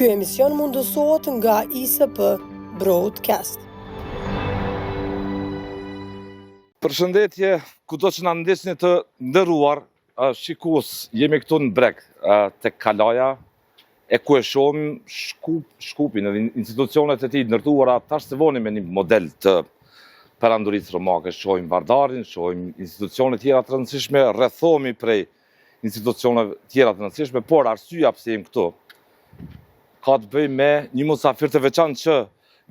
Ky emision mundësohet nga ISP Broadcast. Përshëndetje, kudo që na ndjesni të nderuar, shikues, jemi këtu në Breg, tek Kalaja, e ku e shohim Shkupin edhe institucionet e tij ndërtuara tash të voni me një model të perandorisë romake. Shohim Vardarin, shohim institucione tjera të rëndësishme, rrethohemi prej institucioneve tjera të rëndësishme, por arsyeja pse jemi këtu ka të bëjë me një musafir të veçantë që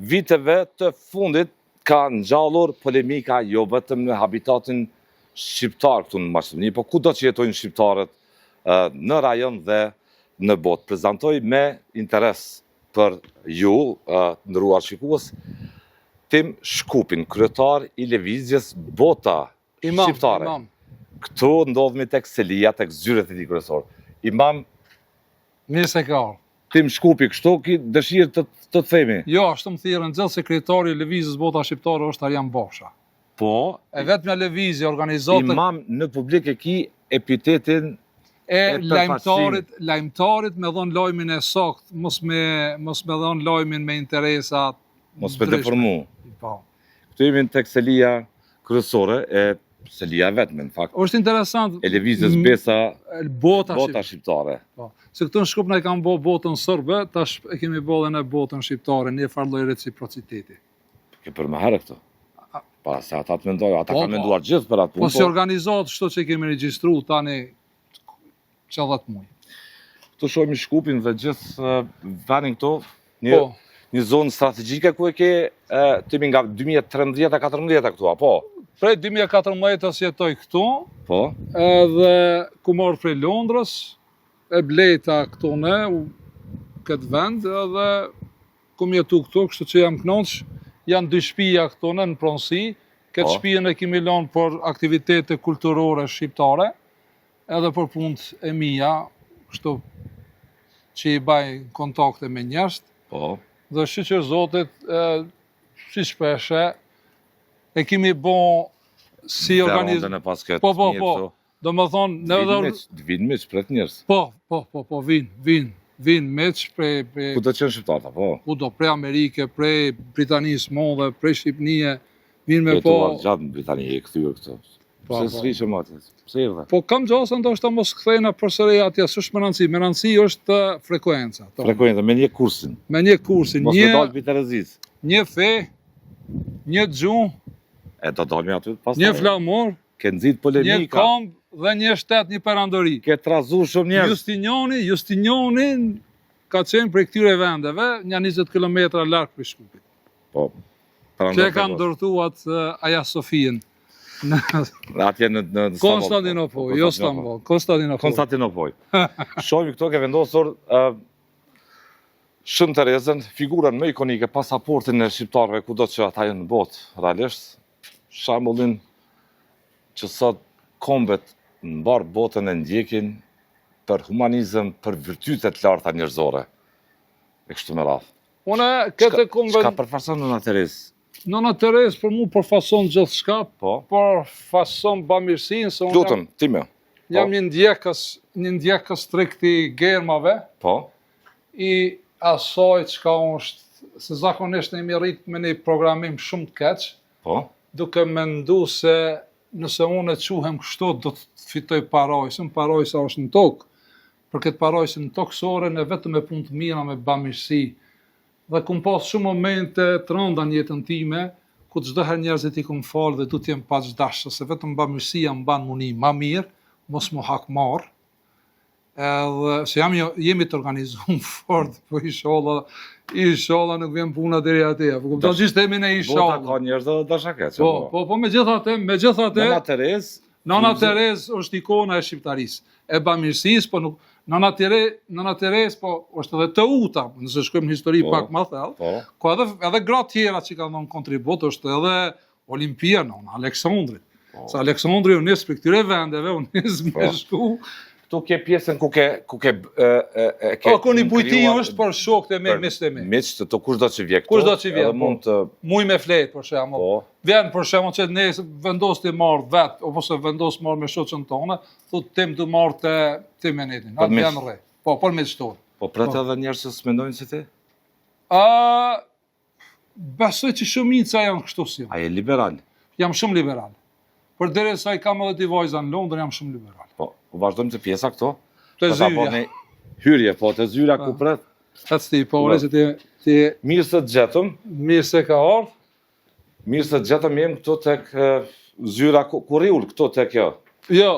viteve të fundit ka ngjallur polemika jo vetëm në habitatin shqiptar këtu në Maqedoni, po kudo që jetojnë shqiptarët në rajon dhe në botë. Prezantoj me interes për ju, nderuar shikues, Tim Shkupin, kryetar i lëvizjes Bota shqiptare. Imam. Këtu ndodhemi tek Selia, tek zyret e tij kryesor. Imam Mirë se ka ardhur. Tim Shkupi, kështu ki dëshirë të themi. Jo, ashtu më thirrën nxjell sekretari i lëvizjes Bota shqiptare është Arjan Bosha. Po, E vetmja lëvizje organizohet imam në publik e ki epitetin e përfaqësimit. lajmtarit me dhon lajmin e saktë, mos me dhon lajmin me interesa. Mos me deformu. Po. Këtu jemi tek Selia kryesore, e Selia vetme, në fakt. Është interesant. E lëvizjes Besa Bota shqiptare. Po. Se këtu në Shkup na e kanë bë botën serbe, tash e kemi bërë edhe në botën shqiptare, një farë lloj reciprociteti. Ke për më herë këtu. Pa, se ata të mendojnë, ata Po, kanë menduar gjithë për atë punë. Po si organizohet çdo që kemi regjistruar tani 10 muaj. Këtu shohim Shkupin dhe gjithë vendin këtu, një zonë strategjike ku e ke timi nga 2013-14 këtu, apo? Prej 2014 jetoj këtu, Po, edhe ku morë prej Londrës, e bleta këtu ne, këtë vend, edhe ku më jetu këtu, kështu që jam kënaqur. Janë 2 shtëpia këtu në pronësi. Këtë Po. shtëpinë e kemi lënë për aktivitete kulturore shqiptare, edhe për punët e mia, kështu që i baj kontakte me njerëz. po. Dhe shqyqër Zotit, si shpeshe, e kemi bo si organizim. Në pas këtë Po. mirë këtu. Do më thonë, në edhe... Vinë miq, pret njerëz. Po, vinë meq prej... Ku të qenë shqiptarta, po? Kudo, prej Amerike, prej Britanisë modhe, prej Shqipnije, vinë me po... Jetuar gjatë në Britani, e këthyre këtu. Po. Pse s'rishë më atë? Pse erdhe? Po kam gjasën do është ta mos kthejna përsëri atje, s'është me rëndësi. Me rëndësi është frekuenca. Frekuente, me një kursin. Me një kursin, Mos me dalë për Terezis. një fe, një gjuhë, E do dalmi aty pas. një flamur, Ke nxit një polemika. këmbë dhe një shtet, një perandori. Ke trazu shumë njerëz. Justinioni ka qenë prej këtyre vendeve, një 20 km larg prej Shkupit. Po. Që e kanë ndërtuat Aja Sofien. Atje në Konstantinopol, jo Stamboll, Konstantinopol. Shohim këto ke vendosur Shën Terezën, figurën më ikonike, pasaportin e shqiptarëve kudo që ata janë në botë, realisht. Shembullin që sot kombet në mbar botën e ndjekin për humanizëm, për virtytet larta njerëzore. E kështu me radhë. Une këtë Çka përfaqëson Nëna Terezë? Nëna Terezë për mu përfason gjithçka, Po. përfason bamirësinë, se unë Lutëm, time. jam një ndjekës strikti germave, Po. i asaj çka është, se zakonisht ne jemi rrit me një programim shumë të keq, Po. duke mendu se nëse unë e quhem kështu, do të fitoj parajsën, parajsa është në tokë. Për këtë parajsën në tokësore, ne vetëm me punë të mira, me bamirësi. Dhe kum pas shumë momente të rënda në jetën time, ku çdo herë njerëzit i kum falë dhe du të jem paqdashtë, se vetëm bamirësia më ban munim ma mirë, mos mu hakmarr. Edhe se jemi të organizuar fort, po inshallah nuk vjen puna deri atje. Po kupton sistemi në inshallah. Bota ka njerëz dhe dashakec. Po megjithatë, Nëna Terezë, Nëna Terezë është ikona e shqiptarisë, e bamirësisë, po nuk Nëna Terezë po është edhe të uta, nëse shkojmë në histori pak më thellë. Po. Ka edhe gra tjera që kanë dhënë kontribut, është edhe Olimpia, Nëna Aleksandrit. Se Aleksandri u nis për këtyre vendeve, u nis me shku. Tu ke pjesën ku ke Ku një bujti është për shokët e me misë e me. Miqë të kush do që vje këtu. Kush do që vje, mund të... Muj me fletë, për shembull. Po. Vjen për shembull që ne vendos të marrë vetë, ose vendos marrë me shoqën tonë, thotë tim të marrë të menetin. Atë vjen rre. Po, për me qëtonë. Po pret edhe njerëz që s'mendojnë si ti? Besoj që shumica janë kështu si. A je liberal? Jam shumë liberal. Përderisa i kam edhe t'i vajza në Londër, jam shumë liberal. Po, vazhdojmë të pjesa këto. Të Po ta zyrja. bëni hyrje, po të zyra ku pret. Atë ti, po ore se ti Mirë se të gjetëm, mirë se ka ardhur. mirë se të gjetëm jem këtu tek zyra Kurriul, këtu tek kjo. Jo,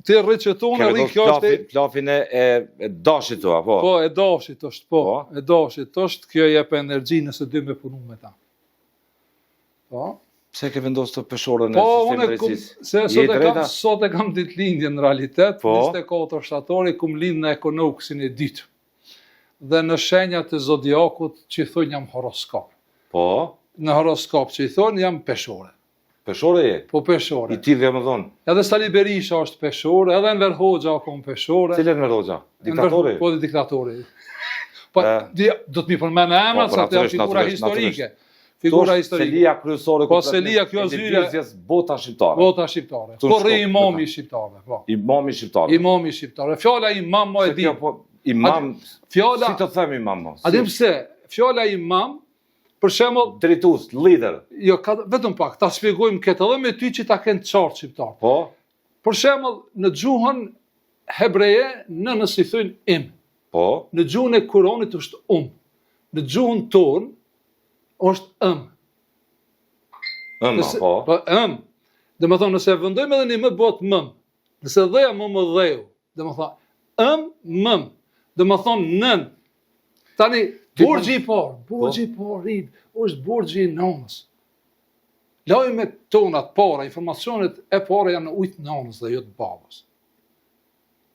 ti rri që tonë, rri kjo është... Plafin e dashit tu, apo? Po, e dashit është, po, Po. e dashit është, kjo jep energji nëse dy me punu me ta. Po, Pse ke vendosur të peshore në po, sistemin unë drejtësisë? se Je drejta? sot e kam ditëlindje në realitet, Po. 24 shtatori, kum lind në Ekonoksin e dytë. Dhe në shenjat e zodiakut që i thonë jam horoskop. Po, Në horoskop që i thonë jam peshore. peshore je? Po peshore. I tillë më dhon. Edhe Sali Berisha është peshore, edhe Enver Hoxha ka peshore. Cilën me Roxha? Diktatori? Po, diktatori. Po, E. do të mi përmend emrat, Po, sa të janë natyrisht, figura natyrisht, historike. Figura historike. Selia kryesore Po, selia, kjo zyre- bota shqiptare. Vota shqiptare. Tu Po shko, rri imami do ta. shqiptare, po. Imami shqiptar. Imami shqiptare. Fjala imam mo e Se di. kjo, po, imam, Fjala, si të them imam mo? a di pse? Fjala imam, për shembull, Drejtues, lider. jo, vetëm pak, ta shpjegojmë këtë edhe me ty që ta kenë qartë shqiptar. Po, Për shembull, në gjuhën hebreje, nënës i thënë im. po, Në gjuhën e Kuranit është Në gjuhën tonë është ëma, po. Po, Dhe më thonë, nëse vendojmë edhe një më bëhet mëm. Nëse dheja më dheu. Dhe më thonë, mëm. Dhe më thonë, nën. Tani, burgji i parë, është burgji i nënës. Lajme tonat para, informacionet e para janë në ujtë nënës dhe jo të babës.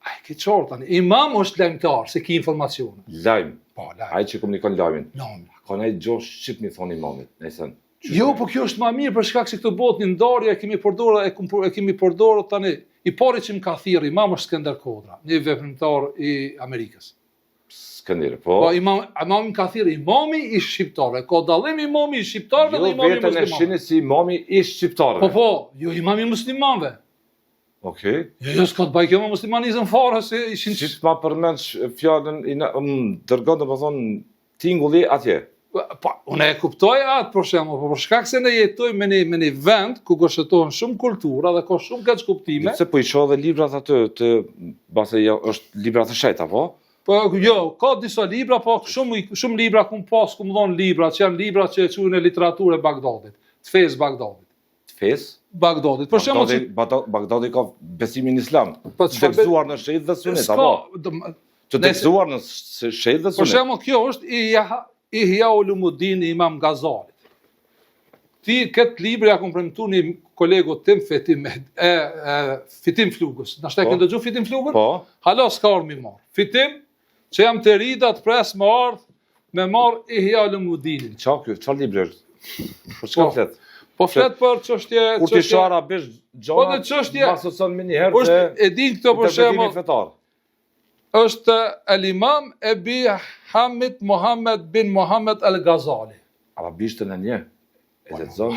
Ai, ke qartë tani. Imam është lajmëtar, se ki informacione. Lajm. Po, lajmë. Ai që komunikon lajmin. Nënë. Ka një gjohë shqip mi thonë imamit, nëjsen. Jo, po kjo është më mirë për shkak se këtë botë një ndarje e kemi përdorur tani. I pari që më ka thirrë imam është Skënder Kodra, një veprimtar i Amerikës. Skëndirë, po. Po imam më ka thirrë imami i shqiptarëve. Ka dallim imami i shqiptarëve Jo dhe imami i vetën e muslimanëve. shini si imami i shqiptarëve. Po, jo imami i muslimanëve. Okej. Jo, s'ka të bëjë kjo me muslimanizëm fare se ishin Si të ma përmend fjallën, dërgon të më thonë tingulli atje. Po, unë e kuptoj atë për shembull, po për shkak se ne jetojmë me një vend ku gështohen shumë kultura dhe ka shumë keq kuptime. Se po i shoh dhe librat aty, base është libra të shejta, po? Po jo, ka disa libra, po shumë libra kum pas, kum dhon libra, që janë libra që e quhen e literaturë e Bagdadit, të fesë Bagdadit. Të fesë? Bagdadit. Për shembull, Bagdadi ka besimin islam. Po, Të tekzuar në shejt dhe sunet, apo? Të tekzuar në shejt dhe për sunet. shembull, kjo është Ihya Ulumuddin i Imam Gazalit. Ti këtë libër ja kom premtu një kolegu tim Fitim Flugës. Na shtaj këndo dëgju Fitim Flugën? Po. Hala s'ka armi marr. Fitim që jam të rida të pres më ardh me marr Ihya Ulumuddinin. Çfarë libri është? Për çka flet? Po flet për çështje Kur ti shoh arabisht Po gjona, dhe çështje asoson me një herë është e din këto për shembull fetar. është el-Imam Ebi Hamid Mohammed bin Mohammed al-Ghazali. Arabishtën e një. E lexon.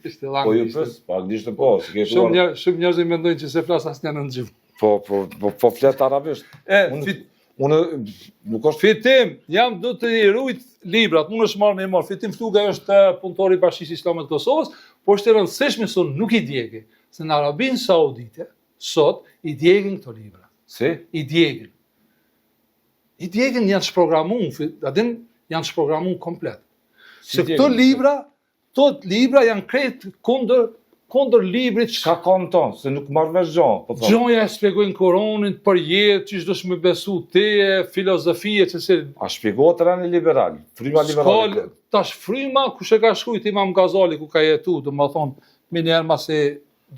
Ishte Po ju pës, po anglishtën po, si ke thuar. Shumë njerëz i mendojnë që se flas asnjë në gjuhë. Po flet arabisht. Unë nuk është Fitim, jam do të rujt librat, unë është marrë me marrë. Fitim Fluga është punëtori i Bashkisë Islame të Kosovës, po është e rëndësishme se nuk i djegë, se në Arabinë Saudite sot i djegën këto libra. Si? I djegën. I djegën janë shprogramuar, adin janë shprogramuar komplet. Se këto libra janë kretë kundër librit Çka ka në tonë, se nuk marrë vesh gjonë, po thonë. Gjoja e shpjegojnë Koranin për jetë, që do shme besu teje, filozofie, që se... A shpjegohet rani liberal, fryma liberale. Tash fryma, kush e ka shkujt Imam Gazali, ku ka jetu, do më thonë, me njerë ma se...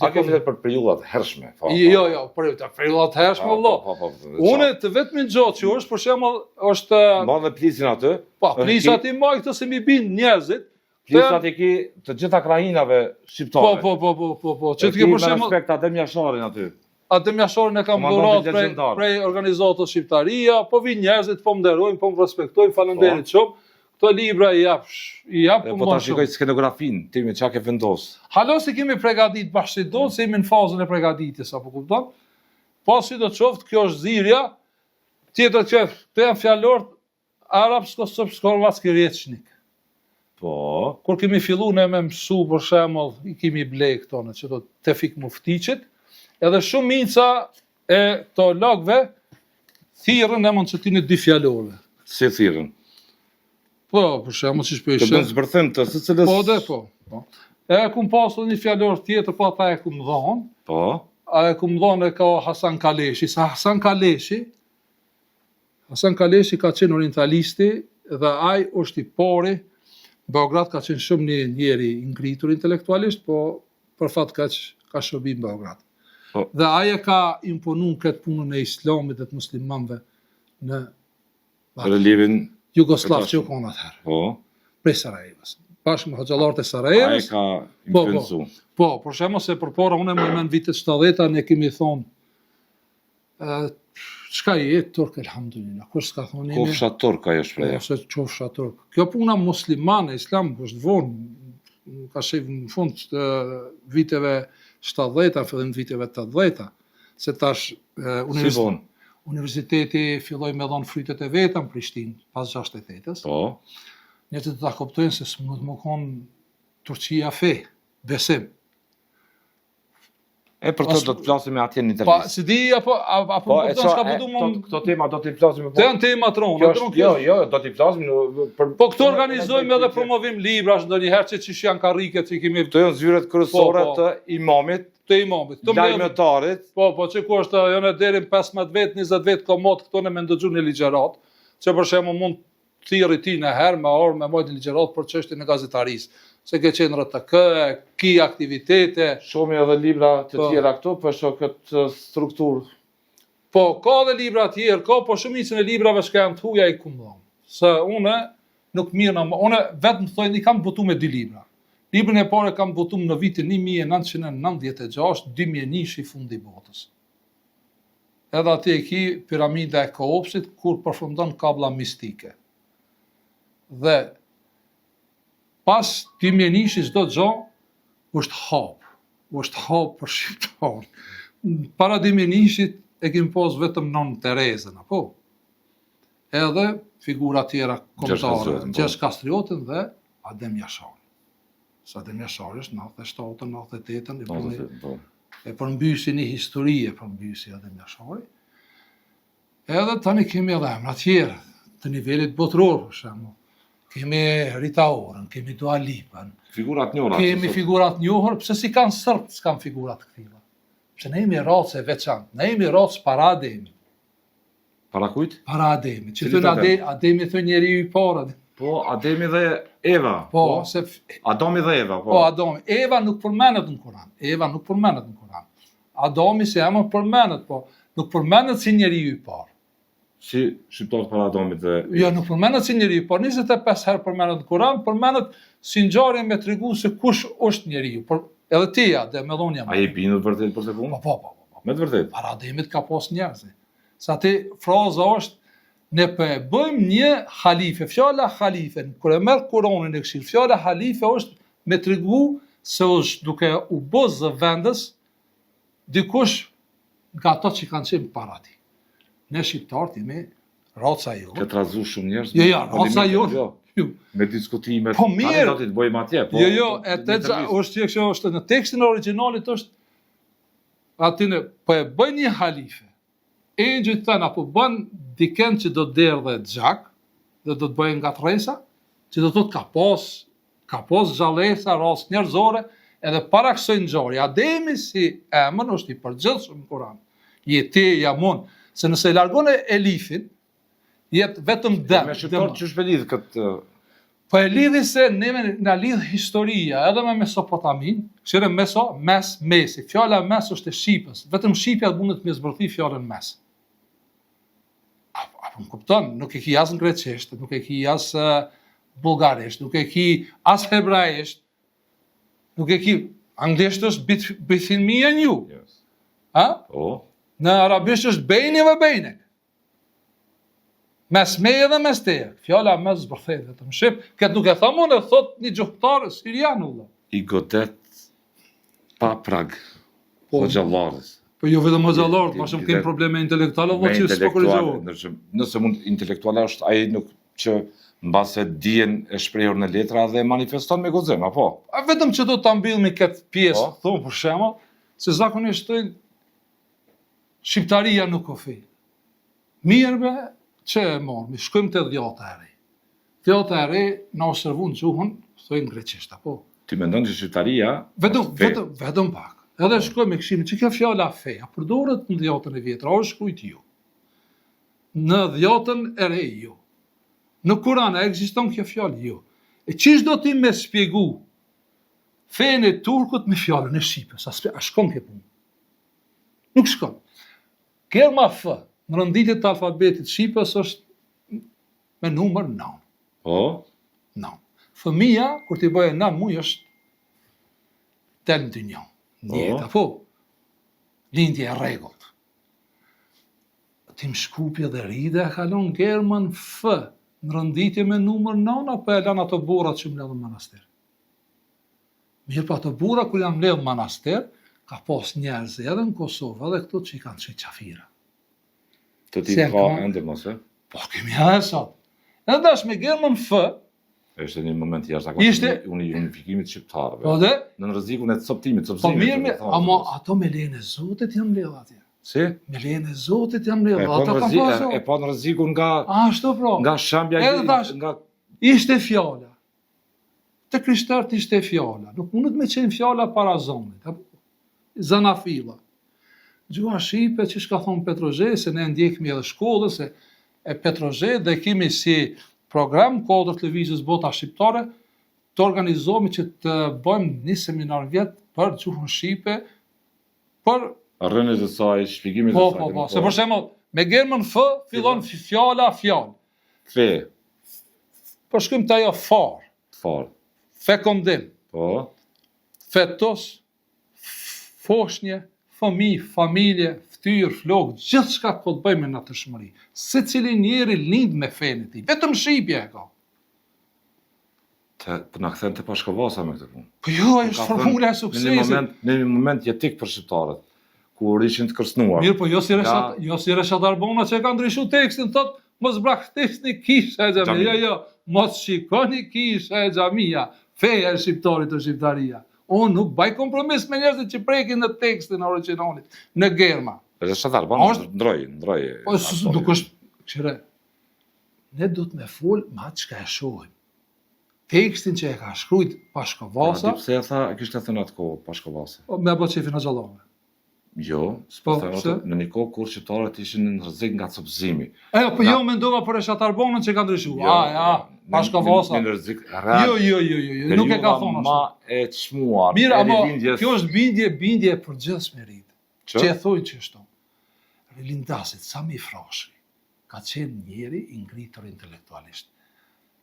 A ke flet për periudhat hershme? Jo, për periudhat hershme, Allah. Une të vetëm në gjotë që është, për shembull, është... Ma dhe plisin aty. Pa, plisat i maj këtë se mi bin njerëzit. Plisat i ki të gjitha krajinave shqiptare. Po. Që të ke për shembull... respekt Adem Jasharin aty. Adem Jasharin e kam dhurat prej organizatës shqiptaria, po vi njerëzit, po më nderojnë, po më respektojnë, falenderit shumë. Këto libra i jap po ta shikoj skenografin, ti me çka ke vendos. Halo se kemi përgatit bashkëdo, se jemi në fazën e përgatitjes, apo kupton? Po si do të qoftë, kjo është zirja Tjetër që të janë fjallorët arabsko srpsko-hrvatski rječnik. Po. Kur kemi fillu ne me mësu, për shembull, i kemi blej këto në që do Tefik Muftiqit, edhe shumica e to lagve thirrën e mund që tini dy fjallore. Si thirrën? Po, për shembull, si Të shpeshe. bën zbërthim të së cilës... Po, dhe po. E kum pasur një fjallor tjetër, po ata e kum dhonë. Po. A e kum dhonë e ka Hasan Kaleshi. Sa Hasan Kaleshi ka qenë orientalisti dhe ai është i pari. Beograd ka qenë shumë një njeri ngritur intelektualisht, po për fat ka shërbim Beograd. Po. Dhe ai e ka imponu këtë punën e islamit dhe të muslimanëve në Relivin... Jugoslav që u konë atëherë, Po. prej Sarajevës. Bashkë me hoxhallarët e Ai Sarajevës. ka influencu. Po, për shembull se përpara unë më në vitet 70-ta ne kemi thonë çka jetë turk elhamdulillah. Kush s'ka thonë ne? Kofsha turk ajo shpreha. Ose qofsha turk. Kjo puna muslimane, islam është vonë, ka shef në fund të viteve 70-ta, fillim viteve 80-ta, se tash Si vonë? universiteti filloi me dhënë frytet e veta në Prishtinë pas 68-s. Po. Ne të ta kuptojnë se s'mund të më konë Turqia fe, besim. E për të do të flasim me atje në Pa, intervistë. si di, apo Po, më kupton s'ka po du më... këto tema do t'i flasim Të janë tema trona. Jo, do t'i flasim për... Po këtu organizojmë edhe promovim librash ndonjëherë që janë karrike që kemi Këto janë zyret kryesore Po, po. të imamit, të imamit. Të mbledh- lajmëtarit. Po, që ku është janë deri 15 vjet, 20 vjet komod këto ne me ndëgju në ligjërat, që për shembull mund thirrë ti në herë me orë me mojt në ligjërat për çështjen e gazetarisë. Se ke qenë RTK, ki aktivitete. Shohim edhe libra të Po. tjera këtu, për shoh këtë strukturë. Po, ka dhe libra tjerë, ka, po shumicën e librave që janë të huja i kumdhon. Se une nuk mirë, une vetë më thojnë, i kam votu me 2 libra. Librën e pare kam votu në vitin 1996, 2001 i fundi botës. Edhe ati e ki piramida e Keopsit, kur përfundon kabla mistike. Dhe pas 2001 çdo gjë është hap për shqiptar. Para 2001 e kemi pas vetëm non Terezën, apo? Edhe figura tjera kombëtare, Gjergj Kastriotën dhe Adem Jashari. Sa Adem Jashari është 97-ën, 98-ën, e përmbysi një histori e përmbysi Adem Jashari. Edhe tani kemi edhe emra tjera të nivelit botëror, për shembull. Kemi Rita Orën, kemi Dua Lipën. Figurat njohura. Kemi figurat njohur, pse si kanë sërbë, s'kan figurat këtilla. Pse ne jemi racë e veçantë, ne jemi racë para Ademit. Para kujt? Para Ademit. Që Cili thënë Adem? Ademi thënë njeriu i parë. Po, Ademi dhe Eva. Po, se Adami dhe Eva, po Adami. Eva nuk përmendet në Kur'an. Adami si emër përmendet, po nuk përmendet si njeriu i parë. Si shqiptar para Adamit dhe... Jo, nuk përmendet si njeriu i parë, 25 herë përmendet në Kur'an, përmendet si ngjarje me tregu se kush është njeriu. Por edhe tija, dhe me dhonja. A je bindur vërtet për të punë? Po. Me të vërtet? Para Ademit ka pas njerëz. Sa ti fraza është ne po e bëjmë një halife. Fjala halife, kur e merr Kur'anin e këshill, fjala halife është me tregu se është duke u bë zëvendës dikush nga ato që kanë qenë para tij. Ne shqiptarët jemi raca jo. Këtë razu shumë njerëz. Jo, raca jo. Me diskutime. Po mirë. Do t'i të bëjmë atje. Po, Jo, e është në tekstin originalit është aty po e bën një halife. Engjëjt thënë apo bën diken që do të derdhë xhak, dhe do të bëjë nga tresa, që do të thotë ka pas xhallesa rast njerëzore, edhe para kësaj ngjarje. Ademi si emër është i përgjithshëm në Kur'an. Jeteja mund, se nëse largon elifin, jetë vetëm dëm. Me shqiptar që shpelidh këtë... Po e lidhi se neve na lidh historia edhe me Mesopotamin, këshire mesi. Fjala mes është e Shqipës. Vetëm Shqipja mundet me zbërthi fjalën mes. Apo më kupton, nuk e ki as në greqisht, nuk e ki as bulgarisht, nuk e ki as hebraisht, nuk e ki anglisht është between me and you. Yes. Ha? Po. Në arabisht është bejni vë bejnek. Mes meje dhe mes teje. Fjala mes zbërthet vetëm shqip. Këtë nuk e thamon e thot një gjuhëtarë sirian ulla. I godet pa prag. Po. Hoxhallarës. Po jo vetëm hoxhallarët, ma shumë kemi probleme intelektuale, me që s'po korrigjohet. Nëse mund intelektuale është ai nuk që mbase dijen e shprehur në letra dhe manifeston me guxim, apo? A vetëm që do ta mbill me këtë pjesë, Po. thonë për shembull, se zakonisht thënë shqiptaria nuk o fe. Mirë be, që e morëm, shkojmë te dhjata e re. Dhjata e re na observon gjuhën, thojnë greqisht, apo? Ti mendon që shqiptaria Vetëm pak. Edhe shkojmë me këshimin, që kjo fjala feja, përdoret në dhjatën e vjetër, a është shkrujt ju. Në dhjatën e re ju. Në Kur'an ekziston kjo fjalë ju. E çish do ti me shpjegu fenë e turkut me fjalën e shqipës, a shkon kjo punë? Nuk shkon. Kelma F në rënditje të alfabetit shqipës është me numër 9. Po? 9. Fëmia, kur t'i bëje 9 muaj, është del në dynjë. Njëta, po. Lindje e rregullt. Tim Shkupje dhe Ride e kalon German F në rënditje me numër 9, apo e lan ato burrat që mbledhën në manastir. Mirë, pa ato burra kur janë mbledhur në manastir, ka pas njerëz edhe në Kosovë, edhe këtu që i kanë qenë qafira. Të ti Se ka ka- ende mos e? Po kemi edhe sot. Edhe dash me German F, Është një moment jashtëzakonshëm Ishte- unë i unifikimit shqiptarëve. po dhe, Në rrezikun e coptimit, po copëzimit. mirë, ama ato me lejen e Zotit janë mbledhur atje. Si? Me lejen e Zotit janë E mbledhur. po Ata në kanë rrezik- pasur. e po në rrezikun nga Ashtu pra. shambja Edhe tash- nga Ishte fjala. Të krishterët ishte fjala. Nuk mundet me qenë fjala para zonit. Apo zanafilla. Gjua shqipe që shka thonë Petrozhe, se ne ndjekmi edhe shkollës, se e Petrozhe dhe kemi si program kodër të lëvizjes bota shqiptare, të organizohemi që të bëjmë një seminar vjet për gjuhën shqipe, për rrënjët e saj, shpjegimit e po, saj. se për shembull, me German F fillon fjala fjalë. Fe, Po shkojmë te ajo far, fort. fekondim, Po, fetos, foshnje, fëmijë, familje, ftyrë, flokë, gjithë shka po të bëjmë në natyrshmëri. Se cili njeri lind me fenë e tij, vetëm shqipja e ka. të na kthen te Pashkovasa me këtë punë. Po jo, Ka është thënë, formula e Në suksesit. një moment jetik për shqiptarët, kur ishin të kërcënuar. Mirë, po jo si Nga- Reshat Arbona që ka ndryshu tekstin, thot, mos braktisni kisha e xhamia. Xhamia. Jo, mos shikoni kisha e xhamia. Feja e shqiptarit të shqiptaria. Unë nuk baj kompromis me njerëzit që prekin në tekstin originalit, në Germa. Edhe shatar, po Është- ndroj. Po nuk është, këshire, ne do të me fol me atë çka e shohim. Tekstin që e ka shkrujt Pashkovasa, Pse e tha, kishte thënë atë kohë Pashkovasa. me apo qefin e gjallave. Jo, Po, thënë pse? atë, në një kohë kur shqiptarët ishin në rrezik nga copëzimi. Po jo mendova për Reshat Arbonën që ka ndryshu. Pashkovasa. Në rrezik real. Jo, nuk e ka thonë Ma ashtu. e çmuar. Mirë, e ama rilindjes- kjo është bindje e përgjithshme rritë. Që e thojnë që shto. Rilindasit, Sami Frashëri, ka qenë njeri i ngritur intelektualisht.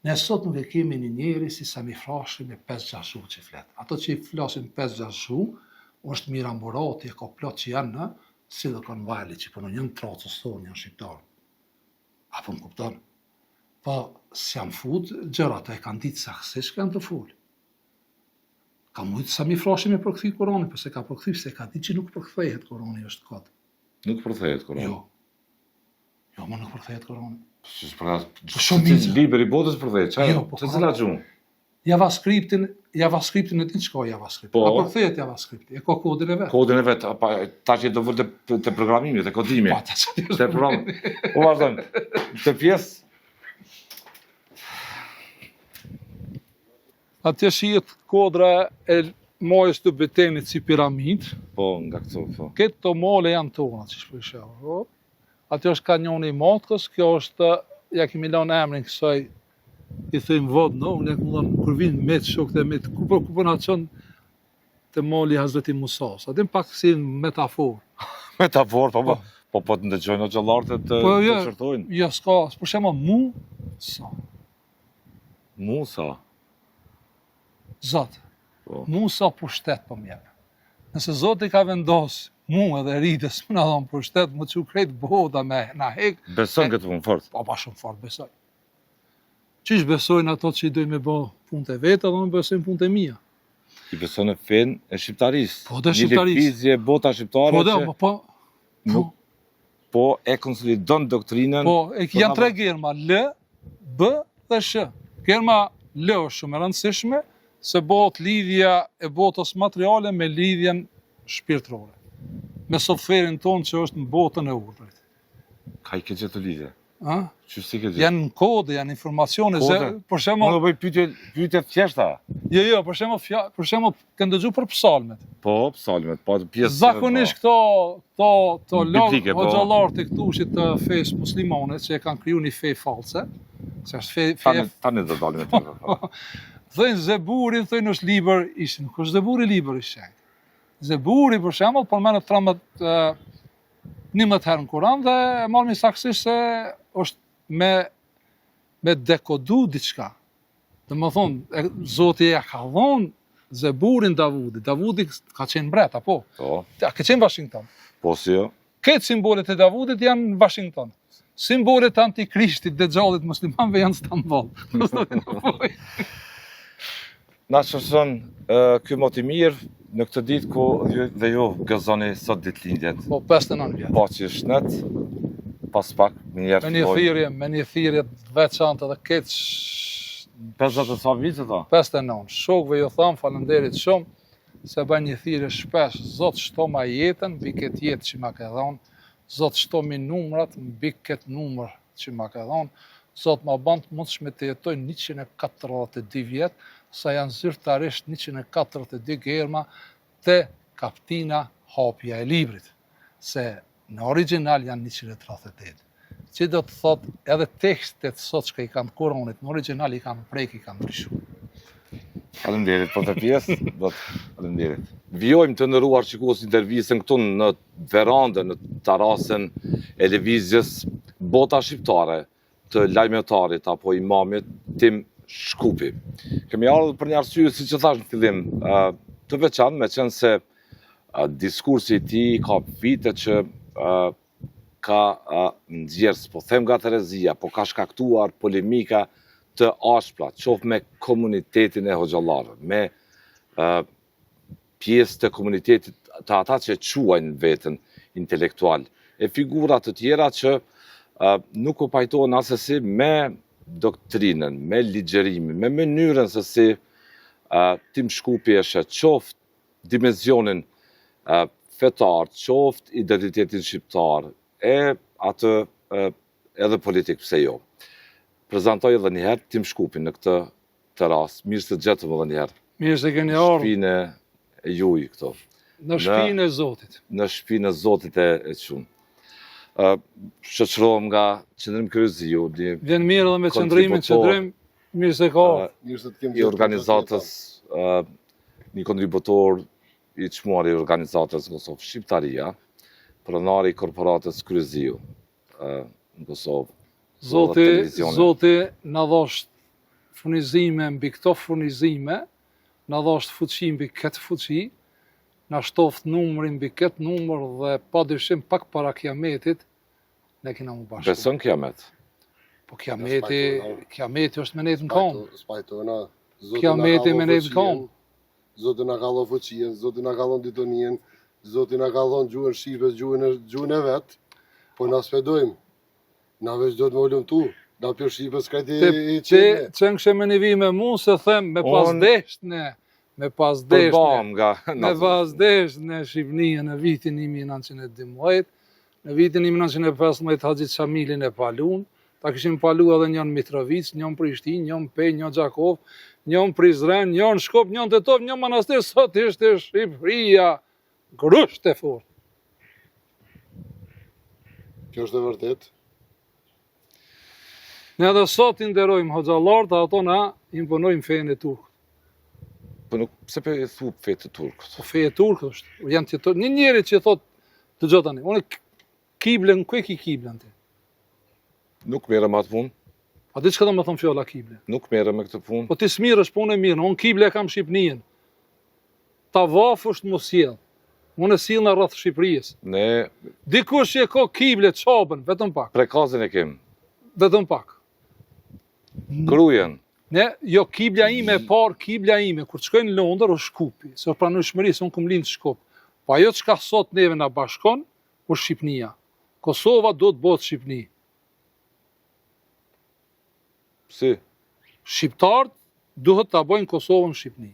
Ne sot nuk e kemi një njeri si Sami Frashëri me 5-6 shu që flet. Ato që i flasin 5-6 shu, është Miran Borati, e ka plot që janë në Silicon Valley, që punon janë tracës thonë, janë shqiptarë. Apo më kupton? Po, s'jam fut, gjërat e kanë ditë saksisht kanë të folë. Ka mujtë Sami Frashëri me përkëthi Kurani, përse ka përkëthi, se ka ditë që nuk përkëthehet Kurani është kodë. Nuk përthehet kur. Jo, më nuk përkëthehet Kurani. Shumë Shumica. libri i botës përthehet. Çfarë? Jo, po Se ka- cila gjuhë? JavaScriptin e ti që ka JavaScript. Po. A përkëthehet JavaScript, e ka kodin e vetë. Kodin e vet, tash e do vë te programimi, te kodimi. Pa, ta që Te program. Po vazhdon. Te pjesë Atje shihet kodra e majës të betenit si piramid. po nga këto po. Këtë të mole janë tona, që shpërshava. Po? Atje është kanjoni i Matkës, kjo është, ja kemi lanë emrin kësaj, i thëjmë vodë, unë e këmë dhënë, kur vinë me të shokët e me të, ku për nga qënë të moli Hazreti Musas. Atim pak si në metaforë. Metafor, po të ndëgjojnë o gjallartë të Po jo, çertojnë. jo s'ka, për shembull Musa, Musa. Zot. Po. Musa pushtet po mjeve. Nëse Zoti ka vendos mu edhe rritës më na dhon pushtet, më çu krejt bota me na hek, Beson këtë punë fort. pa shumë fort besoj. Qish besojnë ato që i dojnë me bë punë e vetë, edhe unë besojnë punë e mia. I beson në fen e shqiptarisë. Po, dhe shqiptarisë. Një lëvizje bota shqiptare që po e konsolidon doktrinën. Po, janë tre germa, L, B dhe Sh. Germa L është shumë e rëndësishme, se bëhet lidhja e botës materiale me lidhjen shpirtërore. Me softverin tonë që është në botën e urdhrit. Ka i ke gjithë të lidhje? Që si ke gjithë? Janë në kode, janë informacione. Për shembull, unë bëj pyetje thjeshta. Jo, për shembull, kanë dëgjuar për psalmet. Po, psalmet, po pjesë. Zakonisht këto hoxhallar të këtushit të fesë muslimane që e kanë kriju një fe false, që është fe. Tani do dalim me të. Thënë Zeburi, thënë është libër ishte, nuk është Zeburi libër i shenjtë. Zeburi, për shembull, përmendet 11 herë në Kur'an dhe e marrë një saksisht se është me dekodu diçka. Dhe më thonë, Zoti ja ka dhonë Zeburin Davudit. Davudi ka qenë mbret, apo? Po. Ka qenë Washington. Po, si jo. Këtë simbolet e Davudit janë në Washington. Simbolet antikrishtit dhe gjallit muslimanve janë Stamboll. Na shërson ky mot i mirë në këtë ditë ku dhe ju gëzoni sot ditëlindjet. Po, 59 vjet. Po që shnet, pas pak njerë me një thirrje veçantë dhe keq. 50 sa vite ta? 59. Shokëve ju tham falënderit shumë, se bën një thirrje shpesh, Zot shto ma jetën mbi këtë jetë që ma ka dhënë, Zot shto mi numrat mbi këtë numër që ma ka dhënë, Zot ma bën të mundshme të jetoj 142 vjet, sa janë zyrtarisht 142 germa të kaptina hapja e librit, se në original janë 138. Që do të thot edhe tekstet sot që i kanë Kuranit, në original i kanë prek, i kanë ndryshuar. Faleminderit për të pjesë, faleminderit. Vjojmë të nderuar shikues intervistën këtu në verandën, në terasën e lëvizjes Bota Shqiptare të lajmetarit apo imamit Tim Shkupi. Kemi ardhur për një arsye, siç e thash në fillim, të veçantë, me qenë se diskursi i tij ka vite që ka nxjerrë, po them nga herezia, po ka shkaktuar polemika të ashpra, qoftë me komunitetin e hoxhallarëve, me pjesë të komunitetit të ata që quajnë veten intelektual, e figura të tjera që nuk u pajtohen asesi me doktrinën, me ligjërimin, me mënyrën se si Tim Shkupi e shet qoftë dimensionin fetar, qoftë identitetin shqiptar, e atë edhe politik, pse jo. Prezantoj edhe njëherë Tim Shkupin në këtë teras. Mirë se gjetëm edhe njëherë. Mirë se keni ardhur. Shpinë e juj këto. Në shpinë e Zotit. Në shpinë e Zotit e qumë. Shoqërohem nga Qendrimi Kryqëziu. Vjen mirë edhe me qendrimin, mirë se ka. I organizatës, një kontributor i çmuar i organizatës në Kosovë, Shqiptaria, pronari i korporatës Kryqëziu në Kosovë. Zoti na dhosh furnizime mbi këto furnizime, na dhosh fuqi mbi këtë fuqi, na shtoft numrin mbi këtë numër dhe padyshim pak para kiametit ne kena mu bashkë. Beson kiamet? Po kiameti është me nejtë në kom. Spajtona. Kiameti me nejtë në kom. Zoti na ka dhënë fuqinë, Zoti na ka dhënë ditonien, Zoti na ka dhënë gjuhën shqipe, gjuhën e vet. Po na spedojmë. Na veç do të më lumtu. Na për shqipës kreti i qenë. Që në kështë me një vi me mu, se them, me pas desht ne, me pas desht në Shqipnia në vitin 1912, në vitin 1915 Haxhi Shamilin e palun, ta kishim palu edhe njën Mitrovic, njën Prishtinë, njën Pej, njën Gjakov, njën Prizren, njën Shkop, njën Tetov, njën Manastir, sot ishte Shqipëria grusht e fort. Kjo është e vërtet. Ne edhe sot i nderojmë hoxhallarët, ato na imponojmë fenë e turkët. Po nuk, pse për e thu fe të turkët? Po fe e turkët është. Janë të një njeri që thot, të gjotani, unë kiblen, ku e ki kiblen ti? Nuk merrem atë punë. A di çka do të thonë fjala kible? Nuk merrem me këtë punë. Po ti smirësh punë e mirë, unë kible kam Shqipnin. Tavaf është mos sjell. Unë e sill në rreth Shqipërisë. Ne dikush që e ka kible çapën, vetëm pak. Prekazin e kem. Vetëm pak. Grujen. Jo, kiblja ime e parë, kiblja ime, kur të shkoj në Londër, o Shkupi, se o pranueshmëri, se unë kum lind në Shkup. Po ajo çka sot neve na bashkon, o Shqipnia. Kosova do të bëhet Shqipni. Si? Shqiptarët duhet ta bëjnë Kosovën Shqipni.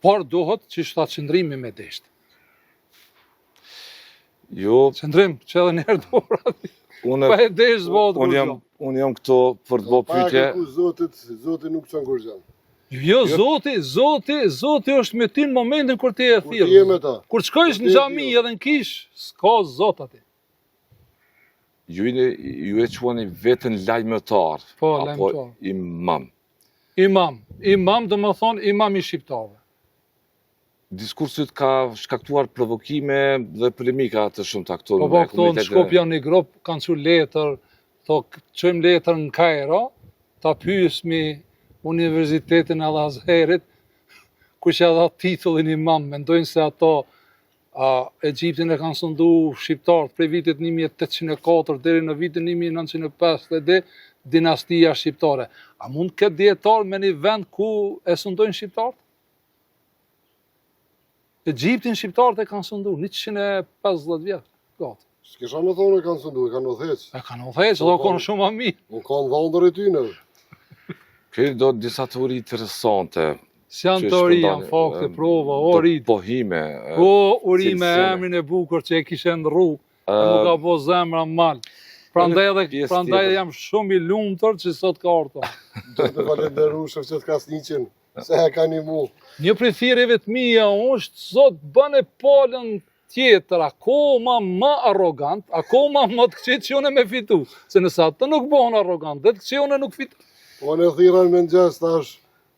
Por duhet që shta qëndrimi me deshtë. Jo, Qëndrim, që edhe njerë dorat. unë Pa e deshtë bëhet kur gjë. unë jam këto për të bërë pyetje. Zoti nuk çon kur gjë. Jo, Zoti është me ty në momentin kur ti e Kur ti je thirr. me ta. Kur të shkojsh në xhami edhe në kish, s'ka Zot aty. Ju e quani vetën lajmëtar, Po, apo lajmëtar. imam. Imam do më thonë imam I shqiptarëve. Diskursit ka shkaktuar provokime dhe polemika të shumta këtu Po këto në Shkup janë një grup, kanë çu letër, çojmë letër në Kairo, ta pyesmi Universitetin Al Azherit, ku që dha titullin imam, mendojnë se ato Egjiptin e kanë sundu shqiptarët prej vitit 1804 deri në vitin 1905 dhe dinastia shqiptare. A mund këtë dietar me një vend ku e sundojnë shqiptarët? Egjiptin shqiptarët e kanë sundu 150 vjet. Gati. S'kisha më thonë e kanë sundu, e kanë udhëheq. E kanë udhëheq, do konë shumë më mirë. Unë kanë dhëndër e tyne. Keni do disa teori interesante. Si janë teori, janë fakte, prova, orit. Pohime. Urime emrin e bukur që e kishe në rrugë, nuk ka po zemra mal. Prandaj jam shumë I lumtur që sot ka ardhur. Do të falenderu Shefqet Krasniqin, se e ka një mu. Një prej thirrjeve të mia është sot bën e palën tjetër, akoma më arrogant, akoma më të këqit që unë me fitu. Se nëse atë nuk bëhen arrogant, dhe të këqit unë nuk fitu. Po në thiran me në gjes, tash,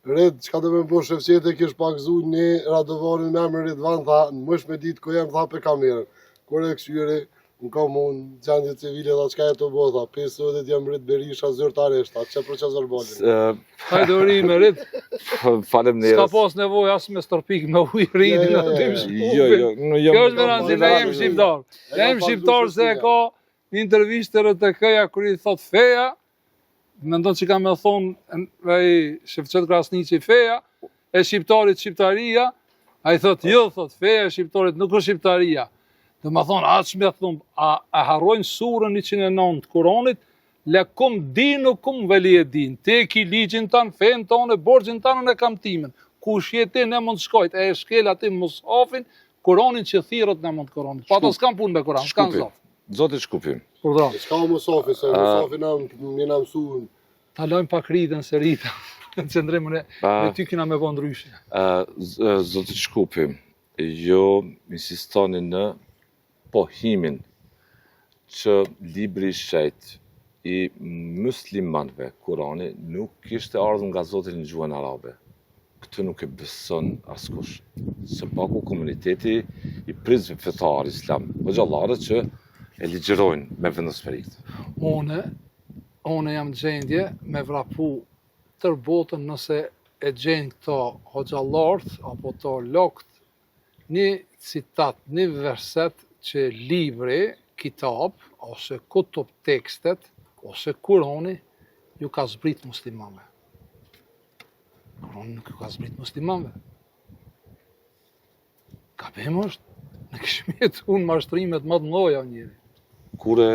red, qka të me bo Shefqet e kish pak zu një Radovanin me emrin Ridvan, tha, në mësh me ditë ku jem, tha pe kamerën. Kur e këshyre, në ka mund, gjendje civile, tha, qka e të bo, tha, 50 jam rrit Berisha, zyrtarisht, tha, që për që zërbolin. Hajde uri me rrit, Falem njerës. s'ka pas nevoj as me stërpik me uj rritin aty më Jo, Kjo është veranzi, ne jem shqiptar. Ne jem shqiptar se e ka një intervishtë RTK-ja kër I thot feja, mendon që ka me thonë Shefqet Krasniqi feja, e shqiptarit shqiptaria, a I thot jo, thot feja e shqiptarit nuk është shqiptaria. Dhe më thonë, atë shme thumë, a harrojnë surën 109 të Kuranit, lakum dinukum waliyadin. Te ki ligjin tanë, fejnë tonë, borgjin tanë në kam timen. Kush jeti ne mund shkojt, e shkel ati mushafin, Kuranin që thirët ne mund Kuranit. Pa to s'kam punë me Kuran, s'kam Shkupi. zot. Zoti Shkupi. Urdhra. Qka Musafi, se Musafi në mësuën. Ta lojmë pak rritën se rita. Në qëndrimën me ty kina me bo ndryshe. Zoti Shkupi, jo insistoni në pohimin që libri I shejt I muslimanve, Kurani, nuk kishte ardhur nga Zoti në gjuhën arabe. Këtë nuk e beson askush. Së paku komuniteti I prizve fetar islam, hoxhallarët që e ligjerojnë me vendosmëri këtë. Une jam gjendje me vrapu tër botën nëse e gjenë këto hoxhallarët apo to lokt një citat, një verset që libri, kitab, ose kutub tekstet, ose Kurani, ju ka zbrit muslimanve. Kurani nuk ju ka zbrit muslimanve. Gabim është, në kishim jetu në mashtrimet më të mloja njëri. Kure,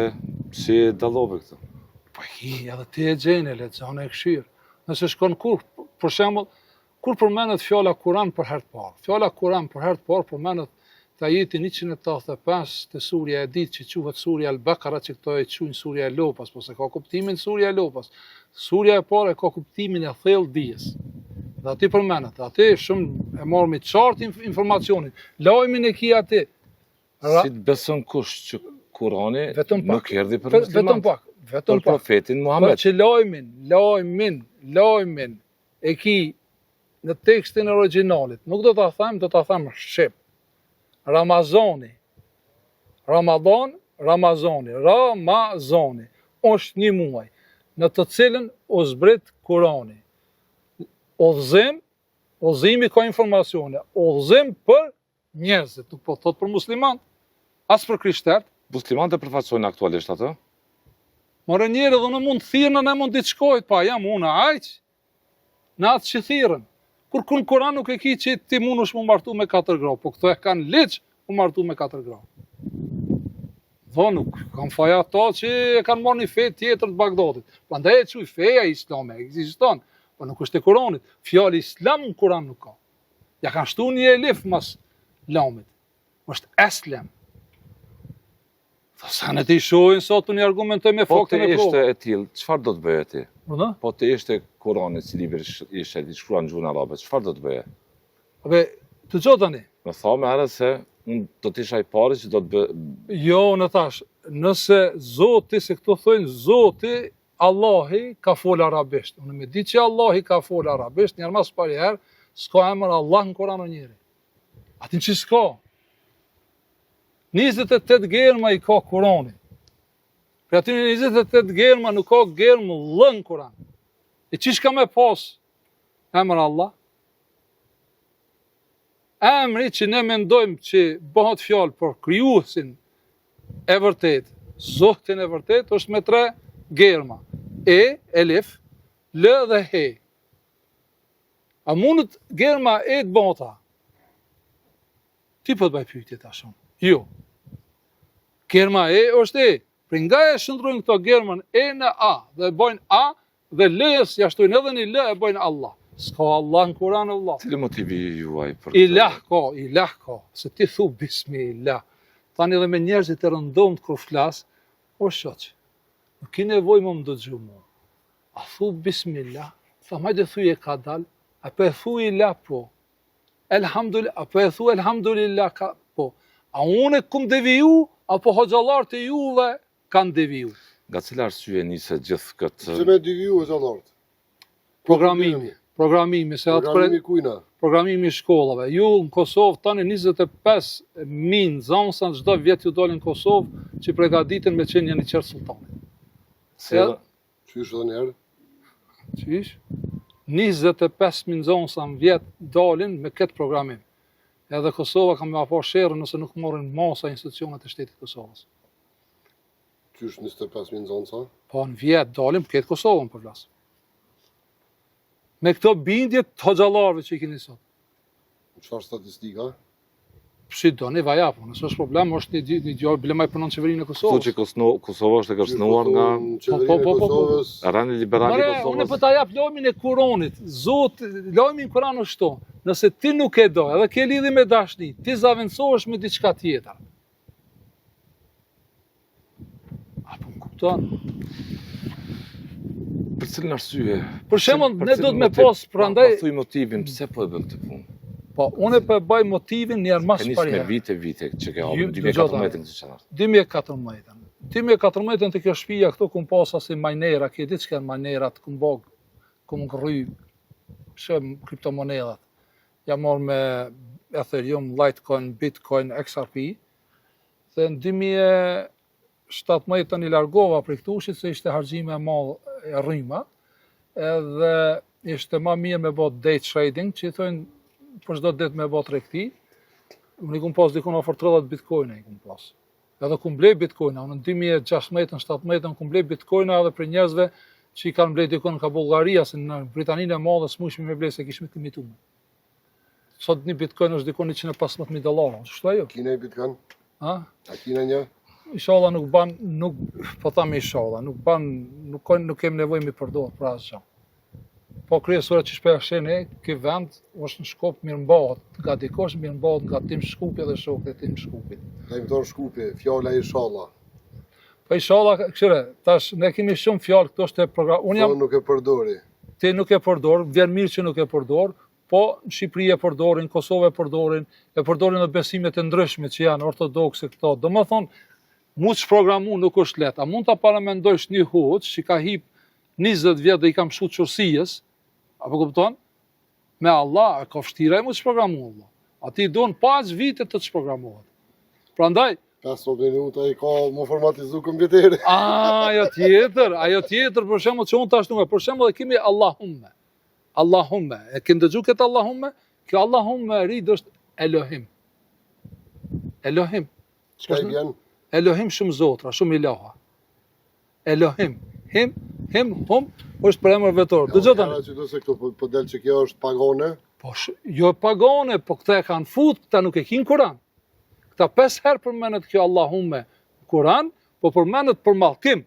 si e dallove këtë? Po edhe ti e gjene, lexone e këshirë. Nëse shkon kur, për shembull, kur përmenet fjala Kur'an për herë të parë. Fjala Kur'an për herë të parë përmenet të ajeti 185 të surja e ditë që quhet surja Al-Baqara, që këto e quajnë surja e Lopas, po se ka kuptimin surja e Lopas. Surja e parë ka kuptimin e thellë dijes. Dhe aty përmenet, aty shumë e marrë me qartë informacionin. Lajmin e ki aty. Si të beson kush që Kurani nuk erdhi për muslimanët? Vetëm pak. Për profetin Muhammed. Për që lajmin e ki në tekstin originalit. Nuk do ta them, do ta them shqip. Ramazani. Ramazani është një muaj në të cilën u zbrit Kurani. Udhëzimi ka informacione. Udhëzim për njerëzit, nuk po thot për musliman, as për krishterët. Muslimanët e përfaqësojnë aktualisht atë? More njerë dhe në mund të thirën, në mund të shkojt, pa jam unë aq, në atë që thirën. Kur në Kur'an nuk e ki që ti mund është më martu me 4 gra, po këto e kanë liq më martu me 4 gra. Dho nuk, kam faja ato që e kanë marrë një fe tjetër të Bagdadit. Prandaj e quj feja islame, ekziston, po nuk është e Kuranit. Fjali islam në Kuran nuk ka. Ja kanë shtu një elif mas lamit. është eslem. Sa në ti shojnë sot të një argumentoj me faktin e provë. Po të ishte e tillë, çfarë do të bëje ti? Po të ishte Kurani si libër ishte i shkruar në gjuhën arabe, çfarë do të bëje? Abe, të gjo tani. Më tha me herë se unë do të isha i pari që do të bë. Jo, në thash, nëse Zoti, se këto thojnë Zoti, Allahi ka fol arabisht. Unë me di që Allahi ka fol arabisht, njerë mas pari herë, s'ka emër Allah në Koran o njeri. Atin që s'ka. 28 germa i ka Kurani. Për atin 28 germa nuk ka germë lë në Kuran. E qish ka me pas emër Allah? Emri që ne mendojmë që bëhat fjalë për krijuesin e vërtet, Zotin e vërtet, është me 3 germa. E, elif, l dhe he. A mundët germa e të bëhata? Ti po të bëj pyetje tash. Jo. Germa e është e. Për nga e shëndrojnë këto germën e në a, dhe bojnë a, dhe l-ës jashtojnë edhe një l e bojnë Allah. S'ka Allah në Kur'an Allah. Cili motivi juaj për Ilah ka, se ti thu bismillah. Tani edhe me njerëzit e rëndomt kur flas, o shoq, nuk ki nevoj më dëgju mua. A thu bismillah, tha majde thuj e ka dal, apo e thu ilah po. Elhamdulillah, apo e thu elhamdulillah po. A unë kum deviju, apo hoxhallar të juve kanë deviju. Nga cila arsye nisë gjithë këtë Se me deviju hoxhallarët. Programimi, se atë Programimi kujna. Programimi i shkollave. Ju në Kosovë tani 25.000 nxënësa çdo vjet ju dalin në Kosovë që përgatiten me qenë një qertë sultanit. Qysh edhe njerë? Qish? 25.000 nxënësa në vjet dalin me këtë programim. Edhe Kosova ka me apo sherrë nëse nuk morrin masa institucionet e shtetit Kosovës. Qysh 25.000 nxënësa? Po në vjet dalin për këtë Kosovën për flas. Me këto bindje të hoxhallarëve që i keni sot. Çfarë statistika? Si do ne vajap, nëse është problem, është një djalë bile më punon çeverinë e Kosovës. Thuçi Kosova është e kërcënuar nga qeverinë e Kosovës. rani liberal i Unë Kosovës. po ta jap lajmin e Kuranit. Zot, lajmi i Kuranit është to. Nëse ti nuk e do, edhe ke lidhje me dashni, ti zaventsohesh me diçka tjetër. Apo më kupton? Për cilën arsye? Për shembull, Për ne cilën do të me motiv? pas prandaj, Pa thuj motivin pse po e bën këtë punë. po unë po e bëj motivin një herë mas Ka pari. nisë me vite që ke hapur Ju- 2014 që çfarë? 2014. 2014 të kjo shtëpia këto kum pas si majnera, ke ditë çka janë majnerat, kum bog, kum ngry, shem kriptomonedat. Ja marr me Ethereum, Litecoin, Bitcoin, XRP. Dhe në 2017 i largova prej këtushit se ishte harxhime e madhe e rryma, edhe ishte më mirë me bot day trading, që i thonë për çdo ditë me bot tregti. Unë i kum pas dikon afër 30 bitcoina i kum pas. Edhe kum blej bitcoina, unë në 2016-17 kum blej bitcoina edhe për njerëzve që i kanë blej dikon nga Bullgaria, se në Britaninë e Madhe s'mundshim me blej se kishim të limituar. Sot një bitcoin është dikon $115,000, ç'është ajo? Kina i bitkan? Ha? A kina një? Inshallah nuk po tham inshallah, nuk kemi nevojë mi përdor për asgjë. Po kryesore që shpesh shene, ky vend është në Shkup mirëmbahet, nga dikosh mirëmbahet nga Tim Shkupi dhe shokët e Tim Shkupit. Lajmëtor Shkupi, fjala inshallah. Po inshallah, këshire, tash ne kemi shumë fjalë këto është program. Unë jam Nuk e përdori. ti nuk e përdor, vjen mirë që nuk e përdor, po në Shqipëri e përdorin, Kosovë e përdorin në besimet e ndryshme që janë ortodokse këto. Domethënë, mu që programu nuk është lehtë. A mund ta paramendojsh një hoç që ka hip 20 vjet dhe i kam shut çorsijes, apo kupton? Me Allah, e ka vështirë mu që programu Allah. A ti don pas vite të çprogramohet. Prandaj, 5 minuta i ka më formatizu kompjuteri. ajo tjetër, për shembull që unë tash nuk e, për shembull e kemi Allahumme, e ke ndëgju këtë Allahumme? Kjo Allahumme e rid është Elohim. Elohim. Çka i vjen? Elohim shumë zotra, shumë ilaha. Elohim. Hum, është për emër vetor. Dëgjoj tani. Që do se këtu po del që kjo është pagone. Po jo pagone, po këta e kanë fut, këta nuk e kin Kur'an. Këta 5 herë përmendet kjo Allahumme Kur'an, po përmendet për mallkim.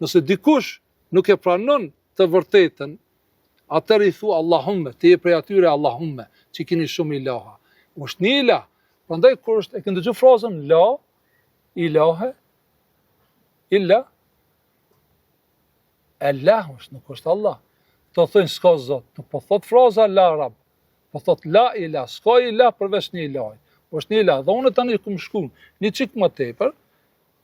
Nëse dikush nuk e pranon të vërtetën, atëherë i thu Allahumme, ti je prej atyre Allahumme, që keni shumë ilaha. Është një ilah. Prandaj kur është e ke dëgjuar frazën la ilahe illa Allah është, nuk është Allah. Të thënë s'ka zot, nuk po thot fraza la rab, po thot la ilah, s'ka ilah përveç një ilahit. Është një ilah, dhe unë tani kum shku një çik më tepër,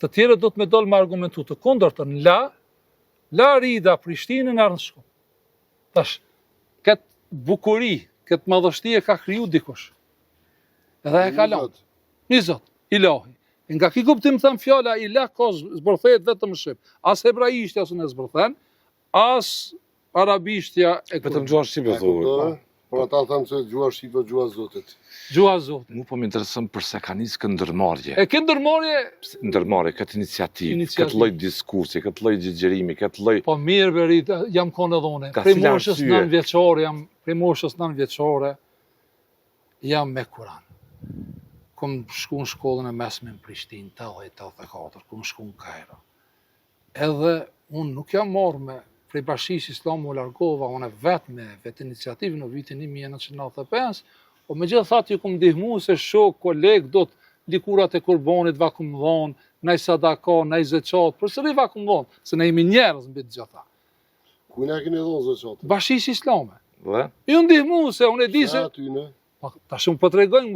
të tjerët do të më dalë me argumentu të kundërtën, la rida Prishtinën ardhën Shkup. Tash, këtë bukuri, këtë madhështi e ka kriju dikush. Edhe e ka lanë. Një zot, ilahi. Nga ki kuptim thëmë fjala ilah ka zbërthejet vetëm shqip. As hebraishtja së në zbërthen, as arabishtja e Vetëm gjuha shqipe thuhet. Por ata thamë se gjua shqipe, gjua zotit. Gjua zotit. Mu po më intereson përse ka nisë këtë ndërmarrje. E këtë ndërmarrje, Këtë iniciativë, këtë lloj diskursi, këtë lloj gjigjerimi, këtë lloj... Po mirë berit, jam konë edhe une. Ka Prej cila moshës arsye? 9 vjeçore, prej moshës 9 vjeçore, jam me Kur'an. Kom shku në shkollën e mesme në Prishtinë, 80-84, kom shku në Kairo. Edhe unë nuk jam marrë me prej Bashkisë Islamu u largova, unë vetë me vetë iniciativë në vitin 1995, po me gjithë thatë ju kom ndihmu se shok, koleg, do të likurat e kurbanit va kom dhonë, nej sadaka, nej zeqat, për sëri va kom dhonë, se ne jemi njerëz mbi të gjitha. Kujna e keni dhonë zeqatin? Bashkisë Islame. Dhe? Ju ndihmu se unë e di se... Atyne. Ta shumë po të regojnë,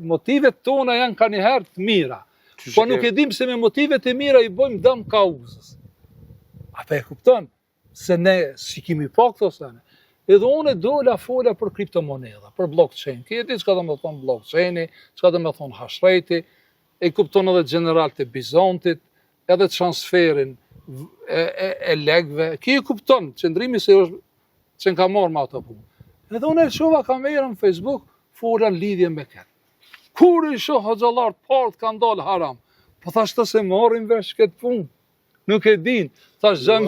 motivet tona janë ka njëherë të mira. Po nuk e dim se me motivet e mira i bojmë dëm kauzës. Ape e kupton? Se ne si kemi pa këto sene. Edhe unë dola fola për kriptomoneda, për blockchain. Këti çka do të thonë blockchaini, çka do të thonë hashreti, e kupton edhe general të Bizantit, edhe transferin e legve. Ki e kupton, qëndrimi se është që në ka marrë me ato punë. Edhe unë e shova kamerën në Facebook, fola në lidhje me këtë. Kur i shoh hoxhallar të parë kanë dalë haram, po thash të se marrin vesh këtë punë. Nuk e din. Thash zëm.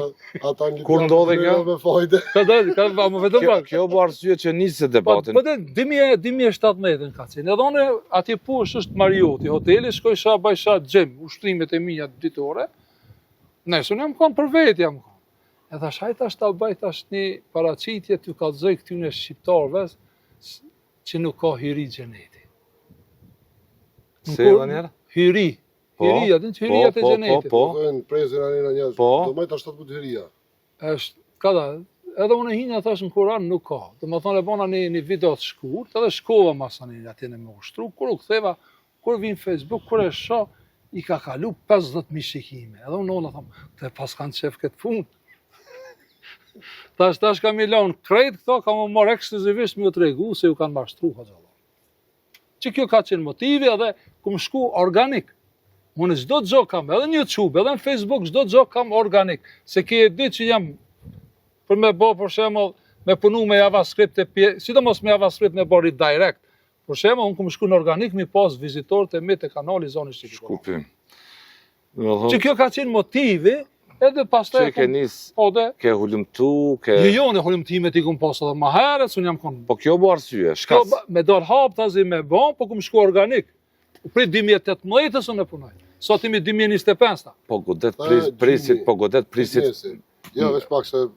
Kur ndodhe kjo? Me fajde. Ka më vetëm pra. Kjo bu arsye që nisë debatin. Po 2017 ka qenë. Edhe unë atje poshtë është Marioti, hoteli, shkoj sha bajsha xhem, ushtrimet e mia ditore. Nëse unë jam kon për vetë jam kon. E thash hajt tash ta bëj tash një paraqitje t'ju kallzoj këtyne shqiptarëve që nuk ka hyri xheneti. Se edhe njerë? Hyri. Hyria, din që hyria të xhenetit. Po. Në prezin anina njerëz. Po. Do majta 17 hyria. Është, kada, edhe unë hinja thash në Kur'an nuk ka. Do më thonë e bona një video të shkurt, edhe shkova masanin atjene me ushtru, kur u ktheva, kur vin Facebook, kur e shoh, i ka kalu 50.000 shikime. Edhe unë ona tham, të pas kanë qef këtë punë. Tash kam i lanë krejt këto, kam më marrë ekskluzivisht me u tregu se ju kanë mashtru hoxhallar. Që kjo ka qenë motivi edhe kum shku organik. Unë çdo gjë kam, edhe në YouTube, edhe në Facebook, çdo gjë kam organik. Se ke e ditë që jam për me bë për shembull me punu me JavaScript sidomos me JavaScript me bëri direct. Për shembull, unë kum shku në organik mi pas vizitorët e mi të kanali zonës së Shkupi. Që kjo ka qenë motivi, edhe pastaj Që ke nis, ke hulumtu, ke... Jo, në hulumtimet i kum pas edhe më herët, unë jam kon. Po kjo bu arsye, shkas. Me dal hap tazi me bë, po kum shku organik. Prit 2018-ës unë e punoj. Sot jemi 2025 ta. Po godet prisit. Jo, veç pak se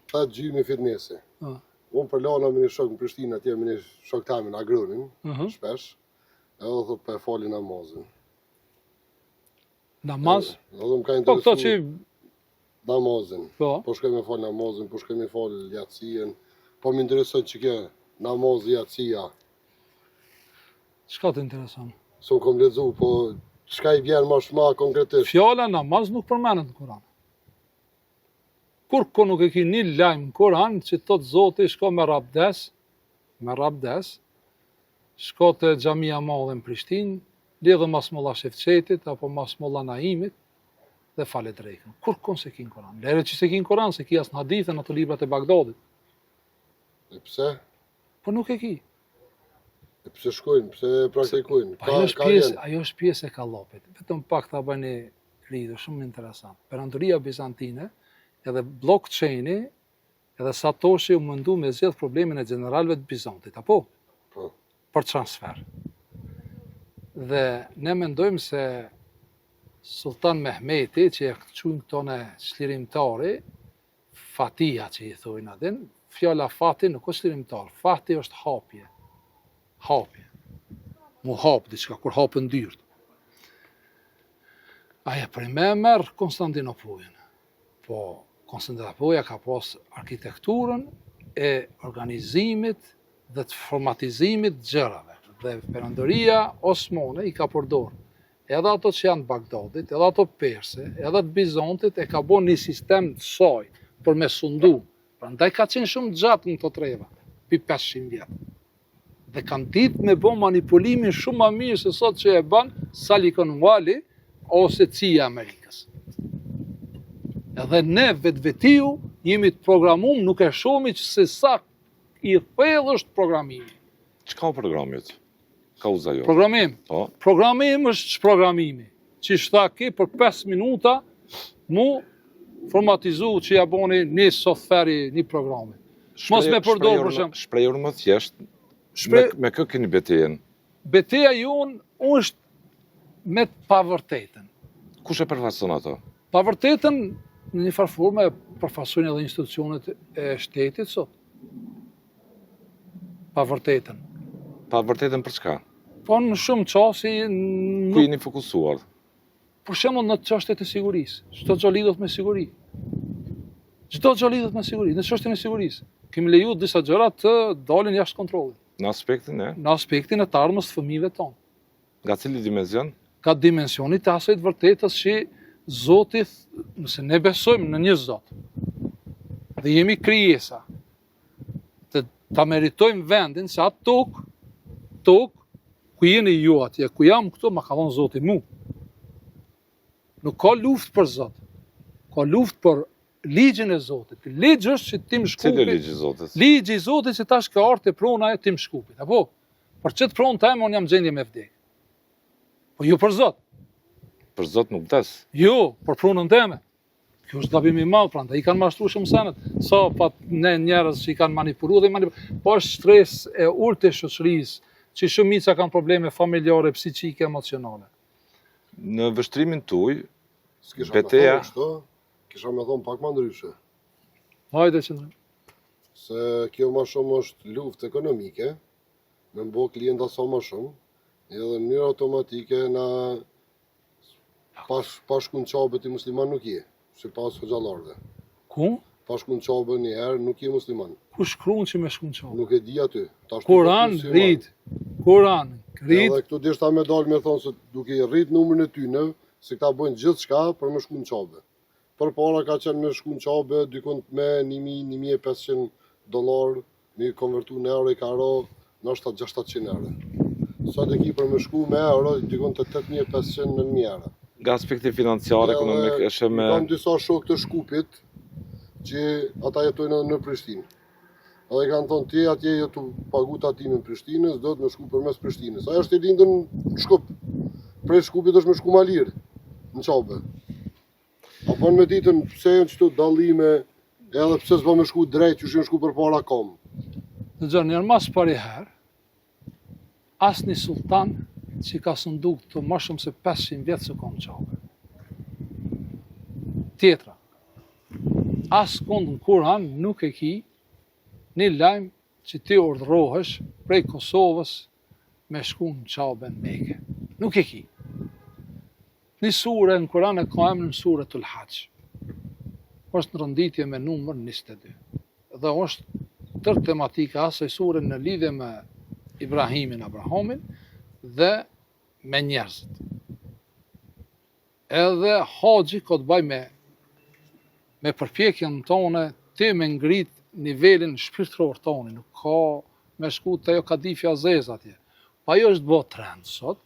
ta gjymi fitnesi. Unë për lana me një shok në Prishtinë, atje me një shok tami në agronin, shpesh, edhe thot për e fali namazin. Namaz? Edhe më ka Po këto që... Namazin. Po shkoj me fali namazin, po shkoj me fali jatësien, po më intereson që ke namazi jatësia. Çka të intereson? S'u kom lexu, po çka i vjen më shumë konkretisht? Fjala namaz nuk përmendet në Kur'an. Kur ko nuk e ki një lajm në Kur'an që thot Zoti shko me rabdes, shko te xhamia e madhe në Prishtinë, lidhë mas molla Shefçetit apo mas molla Naimit dhe fale drekën. Kur kon se ki në Kur'an? Lere që se ki në Kur'an, se ki as në hadithe në ato librat e Bagdadit. E pse? Po nuk e ki. E pse shkojnë, pse praktikojnë? Ajo është pjesë e kallopit. Vetëm pak ta bëni Rritë, shumë interesant. Perandoria bizantine, edhe blockchaini, edhe Satoshi u mundu me zgjedh problemin e generalëve të Bizantit, apo? Po. Për transfer. Dhe ne mendojmë se Sultan Mehmeti, që e quajnë këto në çlirimtari, fatia që i thojnë adin, fjala fati nuk është çlirimtar, fati është hapje. Hapje. Mu hap diçka, kur hapën dyrt. Aja për me merr Konstantinopolin. Po, Konstantinopolia ka pas arkitekturën e organizimit dhe të formatizimit gjërave. Dhe perandoria osmane i ka përdor. Edhe ato që janë Bagdadit, edhe ato perse, edhe të Bizantit e ka bo një sistem të saj për me sundu. Prandaj ka qenë shumë gjatë në të treva, pi 500 vjetë. Dhe kanë ditë me bo manipulimin shumë më mirë se sot që e banë Silicon Valley ose CIA Amerikës. Edhe ne vetë-vetiu jemi të programum, nuk e shohmi që se sa i thellë është programimi. Çka o programit? Ka uza jo? Programim. Po. Programim është programimi. Që shta ki për 5 minuta mu formatizu që ja boni një software, një programi. Mos me përdor për shemb. Shprehur më thjesht, me kë keni betejën? Beteja jonë është me pavërtetën. Kush e përfaqëson ato? Pavërtetën në një farë forme përfaqësojnë edhe institucionet e shtetit sot. Pavërtetën. Pavërtetën për çka? Po në shumë qasi Ku jeni fokusuar? për shembull në çështjet e sigurisë. Çdo gjë lidhet me siguri. Çdo gjë lidhet me siguri, në çështjen e sigurisë. Kemi leju disa gjëra të dalin jashtë kontrollit. Në aspektin e? Në aspektin e të armës të fëmijëve tonë. Nga cili dimension? Ka dimensionit të asaj të vërtetës që Zoti, nëse ne besojmë në një Zot, dhe jemi krijesa, ta meritojmë vendin se atë tokë, ku jeni ju atje, ku jam këtu, ma ka dhënë Zoti mu. Nuk ka luftë për Zot, ka luftë për ligjin e Zotit. Ligj është që tim shkupit. Cili ligji i Zotit? Ligji i Zotit që tash ka ardhur te prona e tim shkupit, apo? Për çet pronë time unë jam gjendje me vdek. Po ju për Zot. Për Zot nuk vdes. Jo, për pronën time. Kjo është gabim i madh, prandaj i kanë mashtruar shumë senet. Sa ne njerëz që i kanë manipuluar po është stres e ulët e shoqërisë, që shumica kanë probleme familjare, psiqike, emocionale. Në vështrimin tuaj, S'kisha beteja, me thonë kështu, kisha me thonë pak më ndryshe. Hajde që në. Se kjo më shumë është luftë ekonomike, me mbo klienta sa më shumë, edhe në mënyrë automatike na pashkun qabët i musliman nuk je, si pas xhallarëve. Ku? Pashkun qabën një herë nuk je musliman. Ku shkruan që me shkon çon? Nuk e di aty. Tash Kur'an rrit. Kur'an rrit. Edhe këtu deshta me dalë me thonë se duke rrit numrin e tyne, se këta bëjnë gjithë shka për me shku në qabe. Për para ka qenë me shku në qabe, dykon me 1.500 $, me konvertu në euro i ka ro në 600 euro. Sa të ki për me shku me euro, dykon të 8.500 në 1.000 euro. nga aspekti financiar, ekonomik, është me... Kam disa shok të shkupit, që ata jetojnë edhe në Prishtinë. Edhe kanë thonë ti atje jo të pagu tatimin Prishtinës, do të me shku përmes Prishtinës. Aja është i lindën në Shkup. Prej Shkupit është me shku Malirë, në qabe. Apo në me ditën pse janë qëtu dallime, edhe pse s'po me shku drejt, që shenë shku për para kom. Në gjërë njërë mas pari herë, asë një sultan që ka sëndu këtu më shumë se 500 vjetë së kom qabe. Tjetra, asë kundë në Kur'an nuk e ki një lajmë që ti urdhrohesh prej Kosovës me shku në qabe në Mekë. Nuk e ki. Një sure në Kur'an e ka emrin sure të Hajj. Është në rënditje me numër 22. Dhe është tërë tematika asaj sure në lidhje me Ibrahimin, Abrahamin dhe me njerëzit. Edhe haxhi ka të bëjë me përpjekjen tonë ti me ngrit nivelin shpirtëror tonë, nuk ka me shku të ajo kadifja zez atje. Pa ajo është bo trend sot,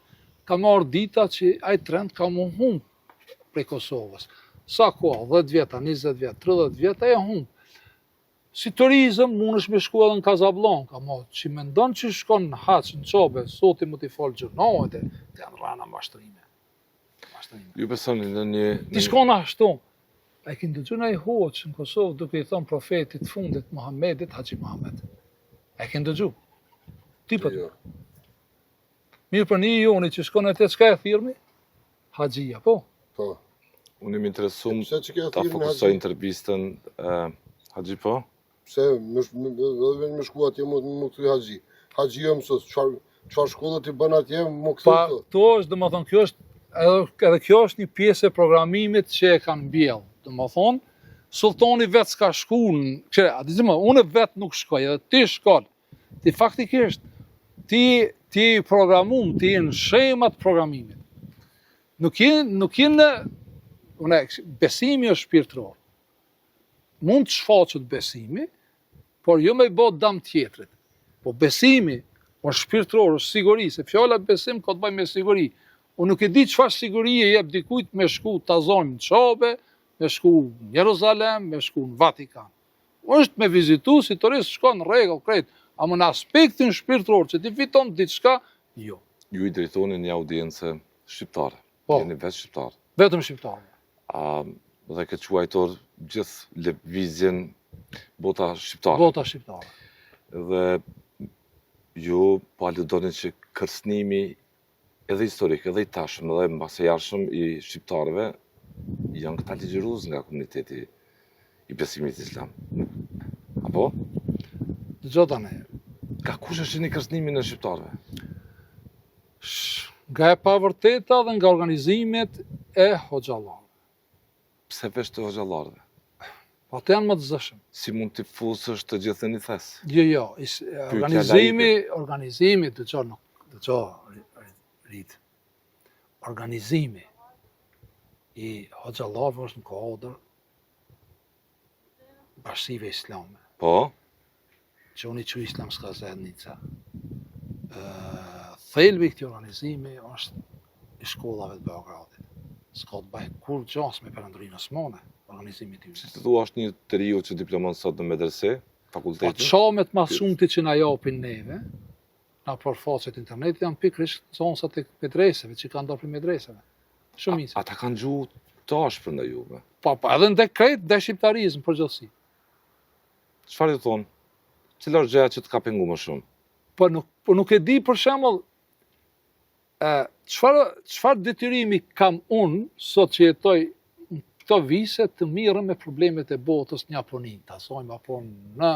ka marrë dita që ai trend ka mu humb prej Kosovës. Sa kohë, 10 vjeta, 20 vjetë, 30 vjetë, e humb. Si turizëm, mund është me shku edhe në Casablanca, ma që me ndonë që shkon në haqë, në qabe, soti më t'i falë gjërnohet, të janë rana mashtrime. shtrejnë. Ju besoni në një... Ti shkon ashtu. A i kënë dëgju në i hoqë në Kosovë duke i thonë profetit fundit Muhammedit, Haxhi Muhammed. A i kënë dëgju. Ti për të. Mirë për një joni që shkon e të çka e thirmi? Haxhia, po. Po. Unë jam interesum Pse që ke ta thirrën fokusoj Haxhi? intervistën Haxhi po? Pse më shku atje më kthy Haxhi. Haxhi jo mësos, çfarë shkollë ti bën atje më kthy Pa, këtu. to është, domethënë, kjo është edhe kjo është një pjesë e programimit që e kanë mbjell. Domethënë, sultani vetë s'ka shkuën, unë vetë nuk shkoj, edhe ti shkon. Ti faktikisht ti programum, ti në shemat programimit. Nuk jenë besimi është shpirtëror. Mund të shfaqet besimi, por jo me i bë dëm tjetrit. Po besimi është shpirtëror, është siguri, se fjala besim ka të bëjë me siguri. Unë nuk e di çfarë sigurie jep dikujt me shku ta zonë në Çabe, me shku në Jeruzalem, me shku në Vatikan. Është me vizitu si turist shkon në rregull krejt, ama në aspektin shpirtëror që ti fiton diçka, jo. Ju i drejtoni një audiencë shqiptare. Po. Jeni vetë shqiptar. Vetëm shqiptarë. Dhe ke quajtur gjithë lëvizjen bota shqiptare. Bota shqiptare. Dhe ju po aludoni që kërcënimi edhe historik, edhe i tashëm, edhe mbasëjarshëm i shqiptarëve janë këta ligjërues nga komuniteti i besimit islam. Apo? Dëgjoj tani. Ka kush është një kërcënimi në shqiptarëve? Nga e pavërteta dhe nga organizimet e hoxhallarëve. Pse veç të hoxhallarëve? Po ato janë më të zëshëm. Si mund t'i fusësh të gjithë një thes? Jo, organizimi, dëgjoj, Rit. Organizimi i hoxhallarëve është në kodër bashkive islame. Po? Që unë i që islam s'ka zednica. Thelbi këti organizimi është i shkollave të Beogradit. S'ka të bëjë kur gjas me Perëndrinë Osmane, organizimi i Si tyre. të thua është një të riu që diplomon sot në medrese, Po fakultetin? çamet ma shumti që na japin neve, na përfaqet internetit janë pikërisht zonësat e medreseve, që kanë dorë për medreseve. Shumica. Ata kanë gjuhë të ashpër nga juve. Po, edhe në dekret dhe shqiptarizëm përgjithësi. Çfarë ju thonë? Cila është gjëja që të ka pengu më shumë? Po nuk e di për shembull çfarë detyrimi kam unë sot që jetoj në këto vise të mirë me problemet e botës një Japonin, ta sojmë apo në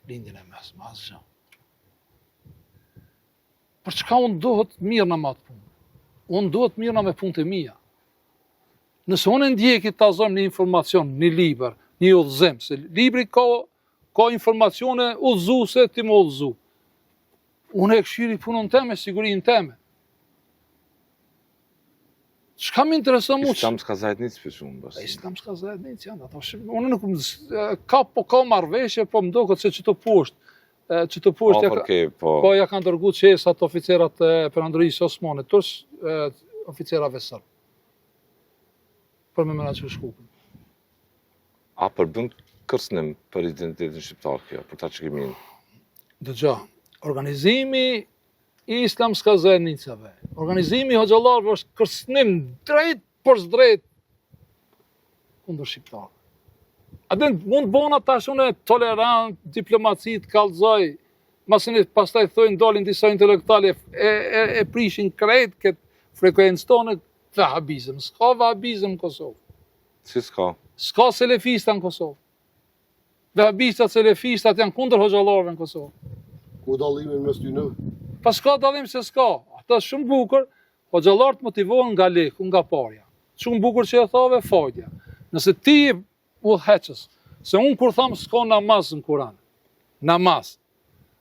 lindjen e mesme, asgjë. Për çka unë duhet mirë në matë punë? Unë duhet mirë në me punët e mia. Nëse unë ndjeki ta zojmë një informacion, një libër, një udhëzim, se libri ka informacione udhëzuese ti më udhëzu. Unë e këshiri punën teme, sigurinë teme. Çka më intereson mua? Islam s'ka zajednicë për shumë, bashkë. Islam s'ka zajednicë janë ato. Unë nuk ka marrëveshje, po më duket se çto poshtë, po ja kanë dërguar çesat oficerat e Perëndrisë Osmane, tërës oficerave sërbë. Për me menaxhu shkupin. A përbën kërcënim për identitetin shqiptar kjo, për ta çikimin? Dëgjoj, organizimi i Islam s'ka zajednicave. Organizimi i hoxhallarëve është kërcënim drejt për drejt kundër shqiptarëve. Atë mund bona tash unë tolerant, diplomaci të kallëzoj, masini pastaj thojnë dalin disa intelektuale e prishin krejt këtë frekuencë tonë vahabizëm. S'ka vahabizëm në Kosovë. Si s'ka? S'ka selefista në Kosovë. Vahabistat, selefistat janë kundër hoxhallarëve në Kosovë. Ku dallimin mes tyre? Pa s'ka dallim se s'ka. Ata është shumë bukur, hoxhallarët motivohen nga leku, nga parja. Shumë bukur që e thave fajtja. Nëse ti udhëheqës, se unë kur thamë s'ka namaz në Kur'an, namaz,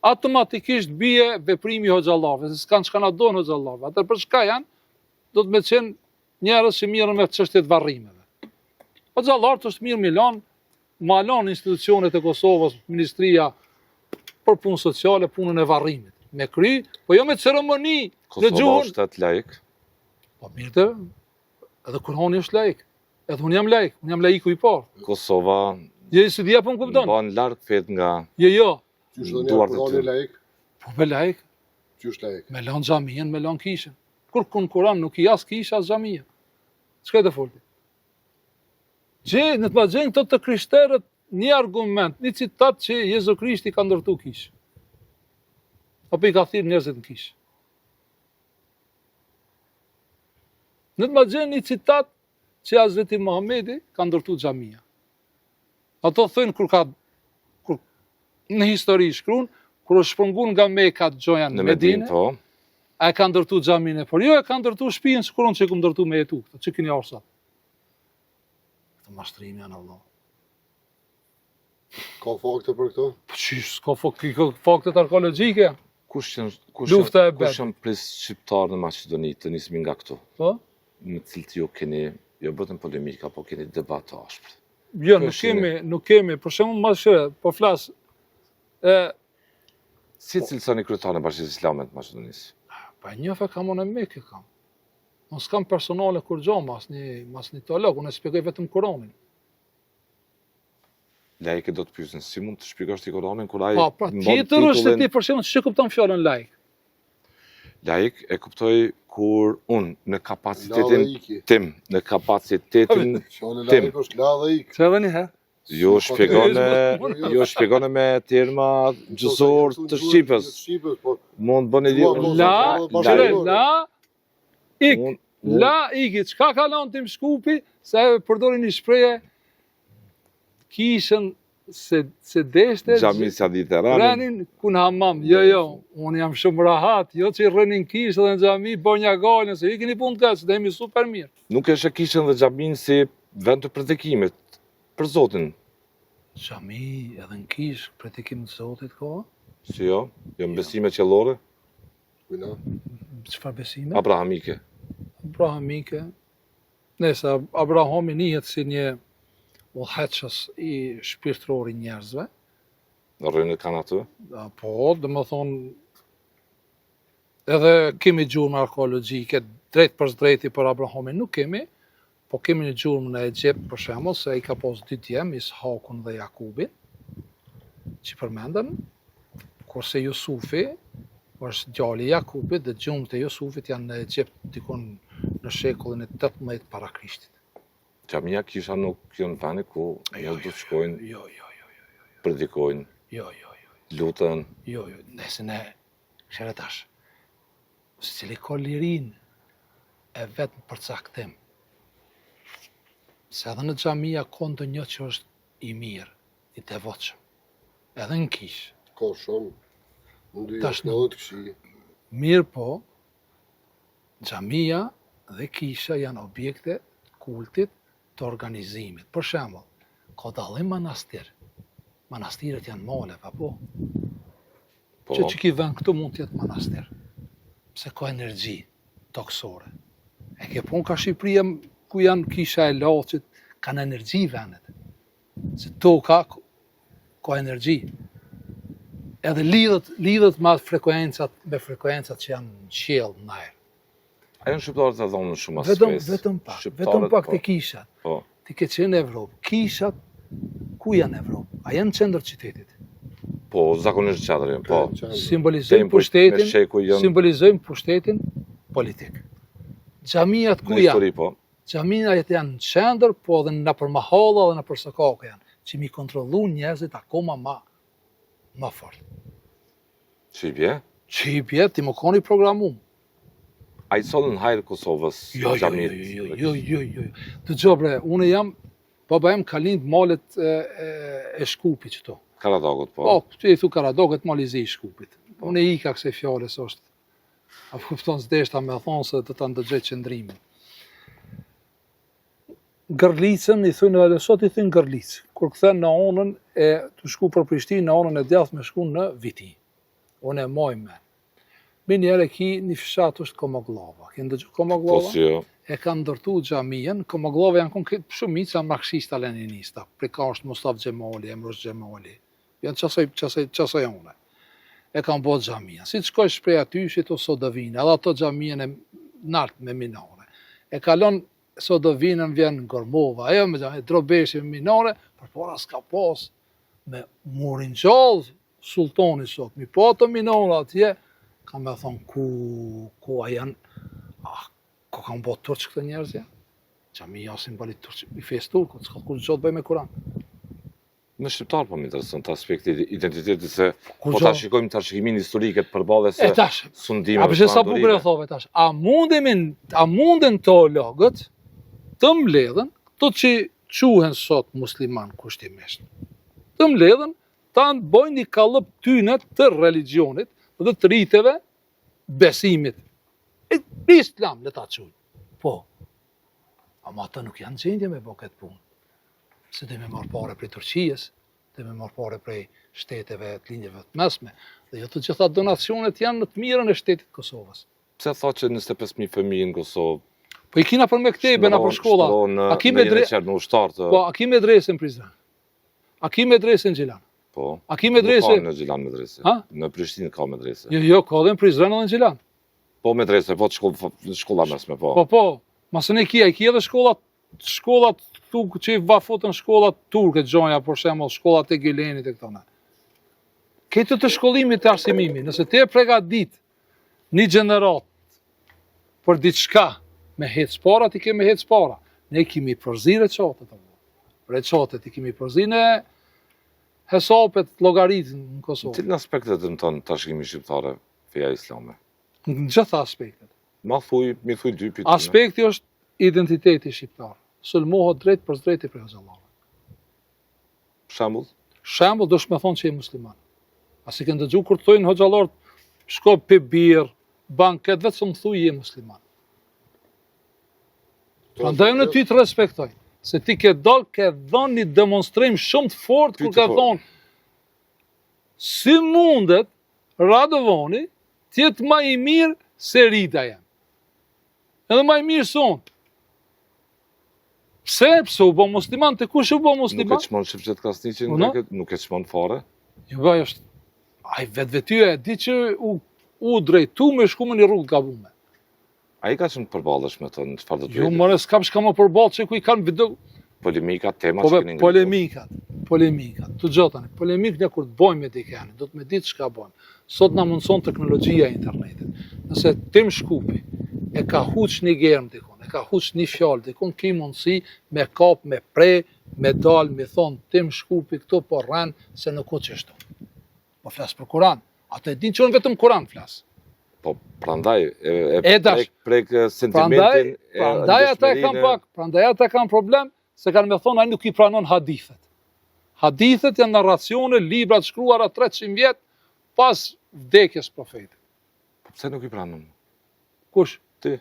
automatikisht bie veprimi hoxhallarëve, se s'kanë çka na donë hoxhallarëve. Atë për çka janë, do të me qenë njerëz që mirën me çështjet varrimeve. Hoxhallarët është mirë Milan, malon institucionet e Kosovës, Ministria për punë sociale, punën e varrimit. Me kry, po jo me ceremoni. Kosova është shtet laik? Po mirë të, edhe Kur'ani është laik. Edhe unë jam laiku i parë. Kosova Si dhja po më kupton? ban larg fet nga Jo. Qysh do Duart një e Kur'ani tyre. laik? Po me laik, Qysh laik? me lan xhamien, me lan kishën. Kur kun Kur'an nuk i as kisha as xhamia. Çka të folti? Në të ma gjenë këto të krishterët një argument, një citat që Jezu Krishti ka ndërtu kishë. Apo i ka thirë njerëzit në kishë. Në të ma gjenë një citat që Hazreti Muhamedi ka ndërtu xhamia. Ato thënë kur në histori shkruan, kur është shpërngun nga Mekka xhoja në Medinë, po. a e ka ndërtu xhaminë, por jo e ka ndërtu shtëpinë shkruan që ku ndërtu me jetu, këto që keni orsa. Këto mashtrimi janë Allah. Ka fakte për këto? Po çish, ka faktet arkeologjike. Kush Lufta e janë pres shqiptar në Maqedoni të nismi nga këtu? Po? Në cilët ju keni, jo bëtën polemika, po keni debat të ashpër. Jo, nuk kemi, për shembull më shë, po flas. Si cilësoni kryetarën e Bashkisë Islame të Maqedonisë? Pa njëfe kam unë e Mekë kam. Unë s'kam personale kur gjo, mas një teolog, unë e shpjegoj vetëm Koranin. Laike do të pyesin, si mund të shpjegosh ti Koranin kur ai Pa tjetër është se ti për shembull ç'i kupton fjalën laik. Laik e kuptoj kur unë në kapacitetin tim, në kapacitetin tim. Është la dhe ik. Se edhe një herë. Jo shpjegone me terma gjësor të Shqipës. Mund bëni La iki, çka ka lanë tim Shkupi, se përdori një shpreje kishën se deshte Xhamisa ditë rënin kun hamam. Jo, unë jam shumë rahat, jo që i rënin kishë dhe në xhami, bën një galën, se i keni punë të kaqë, dhe jemi super mirë. Nuk e shë kishën dhe xhamin si vend të predikimit, për Zotin. Xhami edhe në kishë, predikimit të Zotit ka? Si jo, jo mbesime qellore? Kujna? Çfarë besime? Abrahamike. Abrahamike. Nëse Abrahami njihet si një udhëheqës i shpirtëror i njerëzve. Rrënë kanë atë? Po, dhe më thonë, edhe kemi gjurmë arkeologjike, drejt për drejti për Abrahamin nuk kemi, po kemi një gjurmë në Egjipt për shembull, se i ka pas dy djem, Ishakun dhe Jakubin, që përmendën, kurse Jusufi është djali i Jakubit dhe gjumët e Jusufit janë në Egjipt dikon në shekullin e 18 para Krishtit. Xhamia kisha nuk janë vani ku nuk do të shkojnë, Jo. predikojnë, lutën. Jo, nëse ne këshere tash, se cili ka lirin e vetë për caktim. Se edhe në xhamia ka ndonjë që është i mirë, i devotshëm. Edhe në kishë. Ka shumë. Unë Tash dy të këshi. Mirë po, xhamia dhe kisha janë objekte kultit të organizimit. Për shembull, ka dallim manastir. Manastiret janë male, apo? Po. Që ki vend këtu mund të jetë manastir. Pse ka energji toksore. E ke punë ka Shqipëria ku janë kisha e Laçit, kanë energji vendet. Se toka ka energji. Edhe lidhet me frekuencat që janë në qiell në ajër. A janë shqiptarët e dhomën shumë asfes? Vetëm pak të kishat. Po. Ti ke qenë në Evropë. Kishat, ku janë në Evropë? A janë në qendër qytetit? Po, zakonisht qadër janë, po. Simbolizojmë pushtetin politik. Xhamiat ku janë? Po. Xhamiat janë në qendër, po edhe në për mahalla dhe në për sokake janë, që mi kontrollu njerëzit akoma ma fort. Qipje, ti më koni programum. A i solën hajrë Kosovës? Jo. Të gjobre, unë jam, baba jem ka lind malet e Shkupit qëto. Karadogut, po. Po, që i thu Karadogut, malizi i Shkupit. Unë e ika këse fjales është. A kupton s'deshta me thonë se të të ndëgjej qëndrimin. Gërlicën, i thunë edhe sot i thunë Gërlicë. Kur këthen në onën e të shku për Prishtinë, në onën e djath me shku në Viti. Unë e moj me. Me njerë e ki një fshat është Komoglava. Kënë dëgju Komoglava? Po, si jo. E kanë ndërtu xhamien. Komoglava janë konë shumica marksista leninista. Prika është Mustafa Xhemali, Emrosh Xhemali. Janë qasaj une. E kanë bërë xhamien. Si të shkoj shprej aty, shito Sodovinë. Edhe ato xhamien e nartë me minare. E kalon Sodovinën vjen në Gormova. Ajo me xhamien, Drobeshi me minare, për para s'ka pas me murin gjallë sultani sot. Mi po ato minare atje, kam me thonë ku a janë, ku kanë bërë turq këtë njerëzja? Xhamia është simboli i fesë turkut, s'ka kur çdo të bëj me Kur'an. Në shqiptar po më intereson të aspekti i identitetit se Kur po gjo- ta shikojmë tarshikimin historike të përballë se tash, sundime. a përse sa bukur e thove tash. A munden teologët të mbledhen këto që quhen sot musliman kushtimisht. Të mbledhen ta bëjnë një kallëp tyne të religionit dhe të riteve besimit. Islam le ta quajnë. Po. Ama ata nuk janë gjendje me bë këtë punë. Se dhe me marrë pare prej Turqijës, dhe me marrë pare prej shteteve të linjeve të mesme, dhe jo të gjitha donacionet janë në të mirën e shtetit Kosovës. Pse tha që 25.000 fëmijë në Kosovë? Po i kina për mektebe, na për shkolla. A ki me Po, a ki me drese në Prizren? A ki me drese në Gjilan? Po. A ki me drese? Nuk ka në Gjilan medrese. Ha? Në Prishtinë ka medrese. Jo, ka dhe në Prizren edhe në Gjilan. Po medrese, po shkolla mesme, po. Po, masë ne i ki edhe shkollat tu që i vafutën shkollat turke gjonja, për shembull shkollat e Gilenit e këtona. Këtë të shkollimit të arsimimi, nëse ti e pregadit një gjenerat për diçka me hecë para, ti kemi hecë para. Ne kemi përzire qatet. Re qatet i kemi përzine hesapet logaritin në Kosovë. Cilën aspektet të më tonë tashkimi shqiptare feja islame? Në gjitha aspektet. Mi thuj dy pyetje. Aspekti është identiteti shqiptar. Sulmohet drejt për drejti për Hoxhallarët. Shembull? Shembull, do shme thonë që je musliman. A si kënë dëgju kur të thojnë Hoxhallarët, shko pe birë, banket, vetëm thuj je musliman. Prandaj në ty të respektoj, se ti ke dalë, ke dhënë një demonstrim shumë të fort, kur ke thonë, si mundet Radovani tjetë ma i mirë se Rita jam. Edhe ma i mirë sonë. Pse u bo musliman, të kush u bo musliman? Nuk e qmon Shevqet Krasniqin, nuk e qmon fare? Jo, baj është, a i vetë e di që u drejtu me shku me një rrugë gabume. A i ka që më përballësh me të në qëfar dhe të Jo, mëre, s'kam shka më përballë që ku i kanë video... Polemikat, tema që keni Polemikat, të gjotani, polemik një kur të bojmë me dikeni, do të me ditë shka bojmë. Sot na mundëson teknologjia e internetit. Nëse Tim Shkupi e ka huq një germ dikon, e ka huq një fjallë dikon, ki mundësi me kap, me pre, me dal, me thonë, Tim Shkupi këto po rrenë se në ko qështu. Po flasë për Kur'an. Ato e din që unë vetëm Kur'an flasë. Po, prandaj, prek Prandaj sentimentin Prandaj ata kanë problem, se kanë me thonë, ai nuk i pranon hadithet. Hadithet janë narracione, libra të shkruara 300 vjet pas vdekjes profetit. Po pse nuk i pranon? Kush? Ti.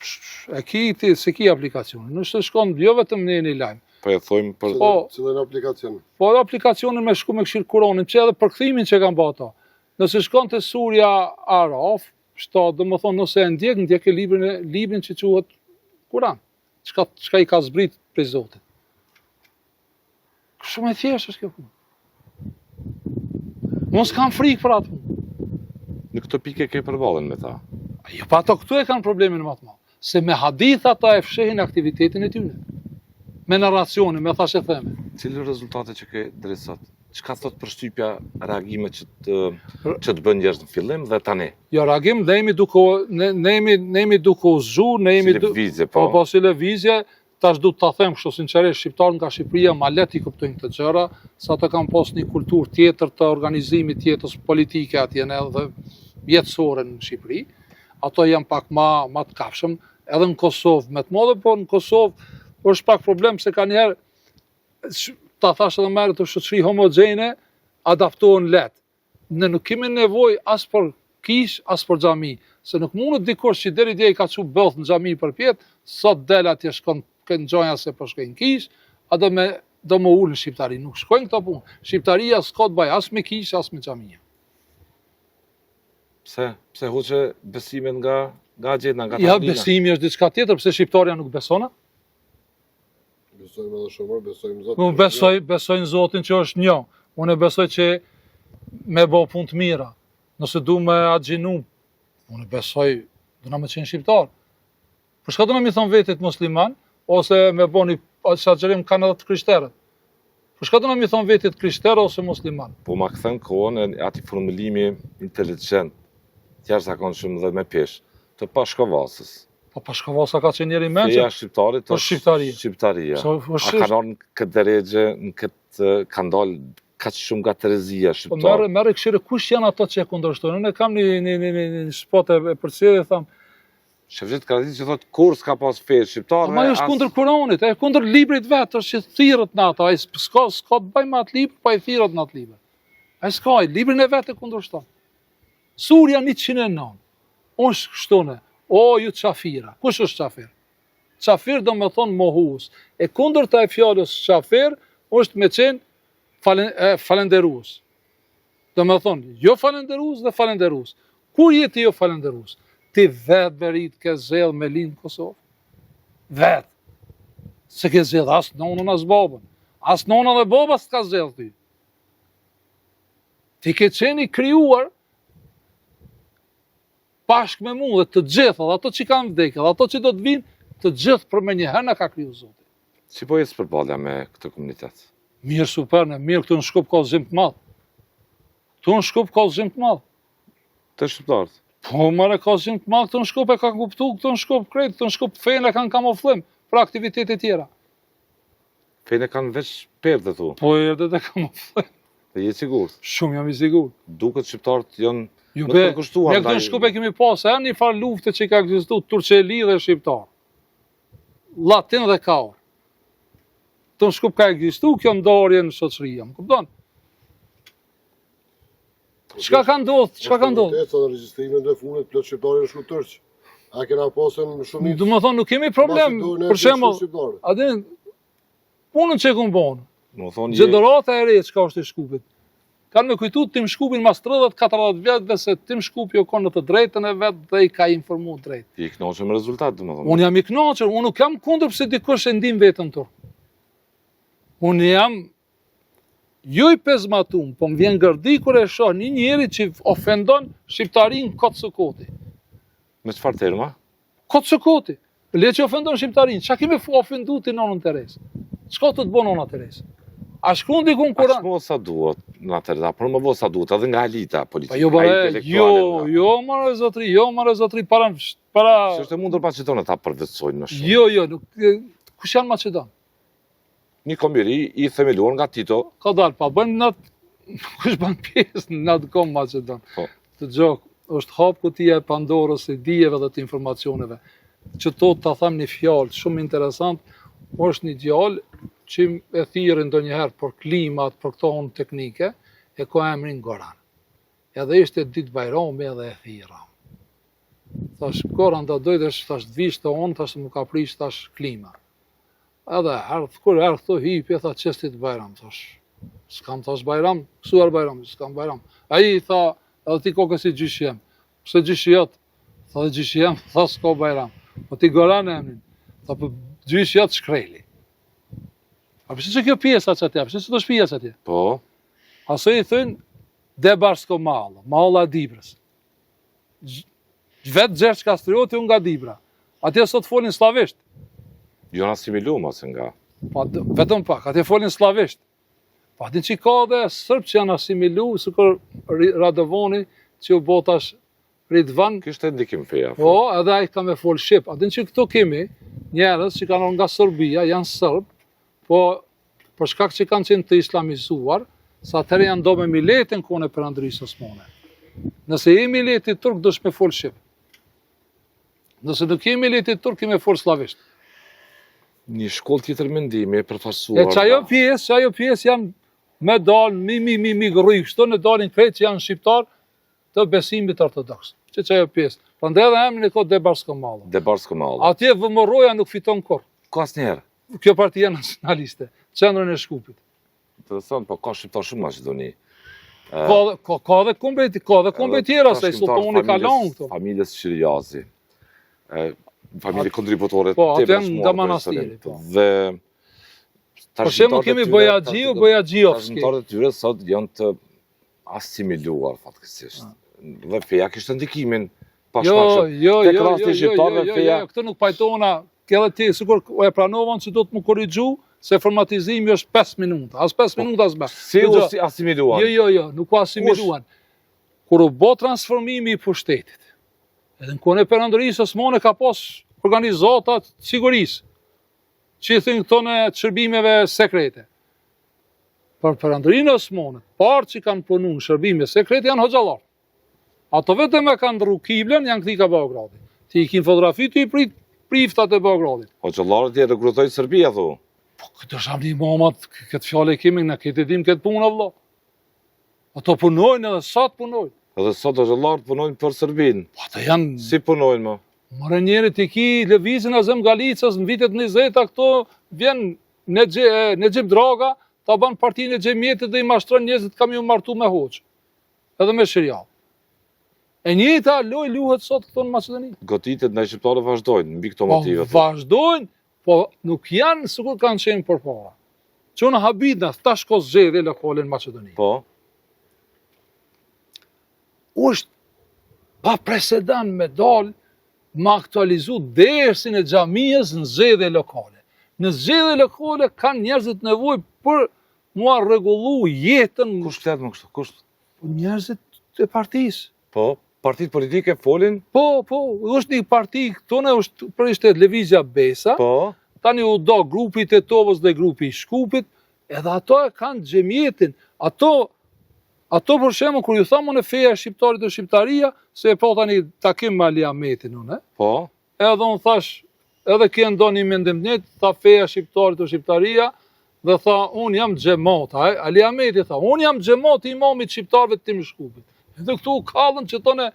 Se ki aplikacionin. Nëse shkon jo vetëm në një lajm. Po e thojmë për... Cilën aplikacion? Po edhe aplikacionin me shku me këshirë Kuronin, që edhe përkthimin që kanë bërë ato. Nëse shkon të Surja Araf, do më thonë, nëse e ndjek e librin që quhet Kuran. Çka i ka zbrit prej Zotit. Shumë e thjeshtë është kjo punë. Mos kam frikë për atë punë. Në këtë pikë ke përballën me ta. Jo, pa ato këtu e kanë problemin më të madh. Se me hadith ata e fshehin aktivitetin e tyre. Me narracionin, me thashë theme. Cilë rezultate që ke drejt sot? Çka thot përshtypja reagime që të bën njerëz në fillim dhe tani? Jo, reagim, ne jemi duke u zgju, ne jemi si lëvizje, po. Po si lëvizje, tash du të ta them kështu sinqerisht, shqiptarët nga Shqipëria ma let i kuptojnë këtë gjëra, sa të kanë pas një kulturë tjetër të organizimit tjetës politike atjene edhe jetësore në Shqipëri. Ato janë pak ma të kafshëm, edhe në Kosovë me të modhe, po në Kosovë është pak problem se ka njerë, ta thash edhe merë të shoqëri homogjene, adaptohen let. Ne nuk kemi nevoj as për kish, as për xhami, se nuk mundet dikush që deri dje i ka çu bëth në xhami për pjetë, sot del atje shkon kënë gjonja se për shkojnë kish, a do më ullë në shqiptari. Nuk shkojnë këta punë. Shqiptaria s'ka të baj as me kish, as me xhamia. Pse huqe besimin nga gjenda, nga tablina? Ja, besimi është diçka tjetër, pse shqiptarja nuk besona? Besojmë edhe shumë, besojmë Zotin. Unë besojnë Zotin që është një. Unë e besoj që me bo punë të mira. Nëse du me agjinu, unë e besoj, du na me qenë shqiptar. Për shka du na mi thonë vetit musliman, ose me bo një shagjerim kanë edhe të krishterët. Për shka du na mi thonë vetit krishterë ose musliman. Po ma këthen kohën e ati formulimi inteligent, tjerë zakonshëm dhe me pesh, të pashkovasës. Po Pashkavasa ka qenë njeri mençëm. Feja shqiptarit Po shqiptaria. Shqiptaria. Po A ka nërë në këtë deregje, në këtë ka ndalë kaq shumë nga Terezia Po shqiptar. merre këshire kush janë ato që e kundërshtojnë. Unë kam një spot e përcjellje tham. Shefqet Karadziç që thotë kur s'ka pas fe shqiptare. Ma është kundër Kuranit, e kundër librit vetë, është që thirrët në ato, ai s'ka të bëj me atë libër, pa i thirrët në atë libër. Ai s'ka, librin e vetë e kundërshton. Surja 109. Unë shtone, o ju qafira. Kush është qafir? Qafir do me thonë mohues. E kundër të e fjallës qafir, është me qenë falenderues. Do me thonë, jo falenderues dhe falenderues. Kur jeti jo falenderues? Ti vetë berit ke zellë me linë Kosovë. Vetë. Se ke zellë asë nonën asë babën. Asë nonën dhe baba s'ka zellë ty. Ti ke qeni krijuar bashkë me mu dhe të gjithë, dhe ato që kanë vdekë, dhe ato që do të vinë, të gjithë për me njëherë në ka kriju Zotit. Si po jesë përballja me këtë komunitet? Mirë, super, mirë, këtu në Shkup ka zim të madhë. Këtu në Shkup ka zim të madhë. Të shqiptarët? Po, mare ka zim të madhë, këtu në Shkup e ka kuptu, këtu në Shkup krejtë, këtu në Shkup fejnë e kanë kamuflim për aktivitetet tjera. Fejnë e kanë veç perdë tu? Po, edhe dhe kamuflim. Dhe je sigurt? Shumë jam i sigur. Duket shqiptarët janë Ju më be, të përkushtuar. ne këtu në Shkup e kemi pas, e një farë lufte që ka ekzistuar Turqeli dhe Shqiptar. Latin dhe Kaur. Këtu në Shkup ka ekzistuar kjo ndarje në shoqëria, më kupton? Çka ka ndodhur? Çka ka ndodhur? Sa regjistrimin dhe fundet plot shqiptarë në turq. A kena pasën shumë. Do të thonë nuk kemi problem, për shembull, a din punën që kun bon. Do thonë Gjedorata e re çka është e Shkupit. Kanë me kujtu Tim Shkupin mas 30-40 vjetëve se Tim Shkupi o konë në të drejtën e vetë dhe i ka informu drejt. i kënaqur me rezultat, domethënë. Unë jam i kënaqur, unë nuk jam kundër pse dikush e ndim vetën tur. Unë jam jo i pezmatum, po më vjen gërdi kur e shoh një njeri që ofendon shqiptarin kot së koti. Me çfarë terma? Kot së koti. Le që ofendon shqiptarin, çka kemi ofendu ti nonën Teres? Çka të bën nona Teres? A shkruan dikun Kur'an? Ashtu sa duhet në Tereza, por më sa duhet edhe nga elita politike. Jo, marë zotri, para... Se është e mundur Maqedonë ta përvetësojnë më shumë. Jo, nuk, kush janë Maqedon? Një kombëri i themeluar nga Tito. Ka dalë, pa bëjmë në kush bën pjesë në atë kom Maqedon. Po. Të gjok, është hap kutia e Pandorës e dijeve dhe të informacioneve. Që to ta them një fjalë shumë interesant, është një djalë që e thirrën ndonjëherë për klimat, për këto unë teknike, e ka emrin Goran. Edhe ishte ditë Bajrami edhe e thirra. Thash, Goran do dojdesh, thash, t'vish të unë, thash, më ka prish, thash, klima. Edhe kur erdhë të hipje, tha, çestit Bajram, thash, s'kam thash Bajram, kësuar Bajram, s'kam Bajram. Ai tha, edhe ti kokë si gjyshjem, pse gjyshjet, tha dhe gjyshjem, tha, s'ka Bajram. Po ti Goran e emrin, tha, për gjyshjet shkreli. A përse që kjo pjesa që atje, përse që të shpija që atje? Po. Aso i thënë, Debarsko Mallë, Malla Dibrës. Vetë Gjergj Kastrioti unë nga Dibra. Atje sot folin slavisht. Jo në asimilu, mas nga. Pa, vetëm pak, atje folin slavisht. Pa, din që ka dhe sërb që janë asimilu, së kër Radovani që u botash Ridvan. Kishte ndikim feja. Po, edhe a i ka me fol Shqip. A din që këto kemi njerës që kanë nga Serbia, janë sërb, po për shkak që kanë qenë të islamizuar, sa atëherë janë do me miletin kone për Andrisë Osmane. Nëse je mileti turk, dush me fol Shqip. Nëse nuk je mileti turk, ke me fol slavisht. Një shkollë tjetër mendimi, përfaqësuar. E që ajo pjesë janë me dalë, mi gërruj, kështu në dalin krejt që janë shqiptar të besimit ortodoks. Që ajo pjesë. Prandaj edhe emrin e ka Debarsko Mallë. Debarsko Mallë. Atje vëmëroja nuk fiton kur. Ka asnjëherë. Kjo partia nacionaliste, qendrën e Shkupit. Të thonë, po ka shqiptar shumë Maqedoni. Ka dhe kombe tjera, se sultoni ka lanë këto. Familjes Shiriazi. Familje kontributore Po, atë tepër janë shmuar nga për manastiri. historinë. Dhe Për shembull kemi Bojaxhiovski. Shqiptarët e tyre sot janë të asimiluar fatkeqësisht. Dhe feja kishte ndikimin pashpashëm. Tek rasti shqiptarëve feja. Këtë nuk pajtona, edhe ti sikur e pranovan që do të më korrigju se formatizimi është 5 minuta. As 5 minuta as bë. Si u asimiluan? Jo, nuk u asimiluan. Kur u bë transformimi i pushtetit. Edhe në kohën e Perandërisë Osmane ka pas organizatat sigurisë, që i thënë këtone shërbimeve sekrete. Për Andrinë Osmanit, parë që kanë punu në shërbime sekrete janë hoxhallar. Ato vetëm e kanë ndru kiblen, janë këthi ka Beogradit. Ti i kinë fotografi, ti i priftat e Beogradit. Hoxhallarët i rekrutojnë Serbia, thu. Po, këtë është amni mamat, këtë fjale kemi, në këtë dim këtë punë, vëlla. Ato punojnë edhe sot punojnë. Edhe sot hoxhallarët punojnë për Serbinë. Po, ata janë... Si punojnë, më? Mërë njerit i ki lëvizin a zem Galicës në vitet 20, këto vjen në gjip draga, ta ban partinë e gjemjetit dhe i mashtron njerëzit kam ju martu me hoqë. Edhe me shërial. E njëta loj luhet sot këto në Macedoni. Gotitet në shqiptarë vazhdojnë, mbi këto motive. Po, vazhdojnë, po nuk janë sikur kanë qenë për para. Që në habit në ta shko zxedhe lokale në Macedoni. Po. Është pa presedan me dalë ma aktualizu dersin e xhamijës në zgjedhje lokale. Në zgjedhje lokale kanë njerëzit nevojë për mua rregullu jetën. Kush flet më kështu? Kush? Njerëzit e partisë. Po, partitë politike folin? Po, është një parti këtone, është për ishte Lëvizja Besa. Po. Tani u do grupi i Tetovës dhe grupi i Shkupit, edhe ato e kanë xhemietin. Ato për shembull kur ju thamë në feja shqiptarit dhe shqiptaria, se e po tani takim me Ali Ahmetin unë, Po. Edhe unë thash, edhe kje ndoni mendim net, tha feja shqiptarit dhe shqiptaria, dhe tha, unë jam xhemat, Ali Ahmeti tha, unë jam xhemat i imamit shqiptarëve të tim Shkupit. Edhe këtu u kallën që tone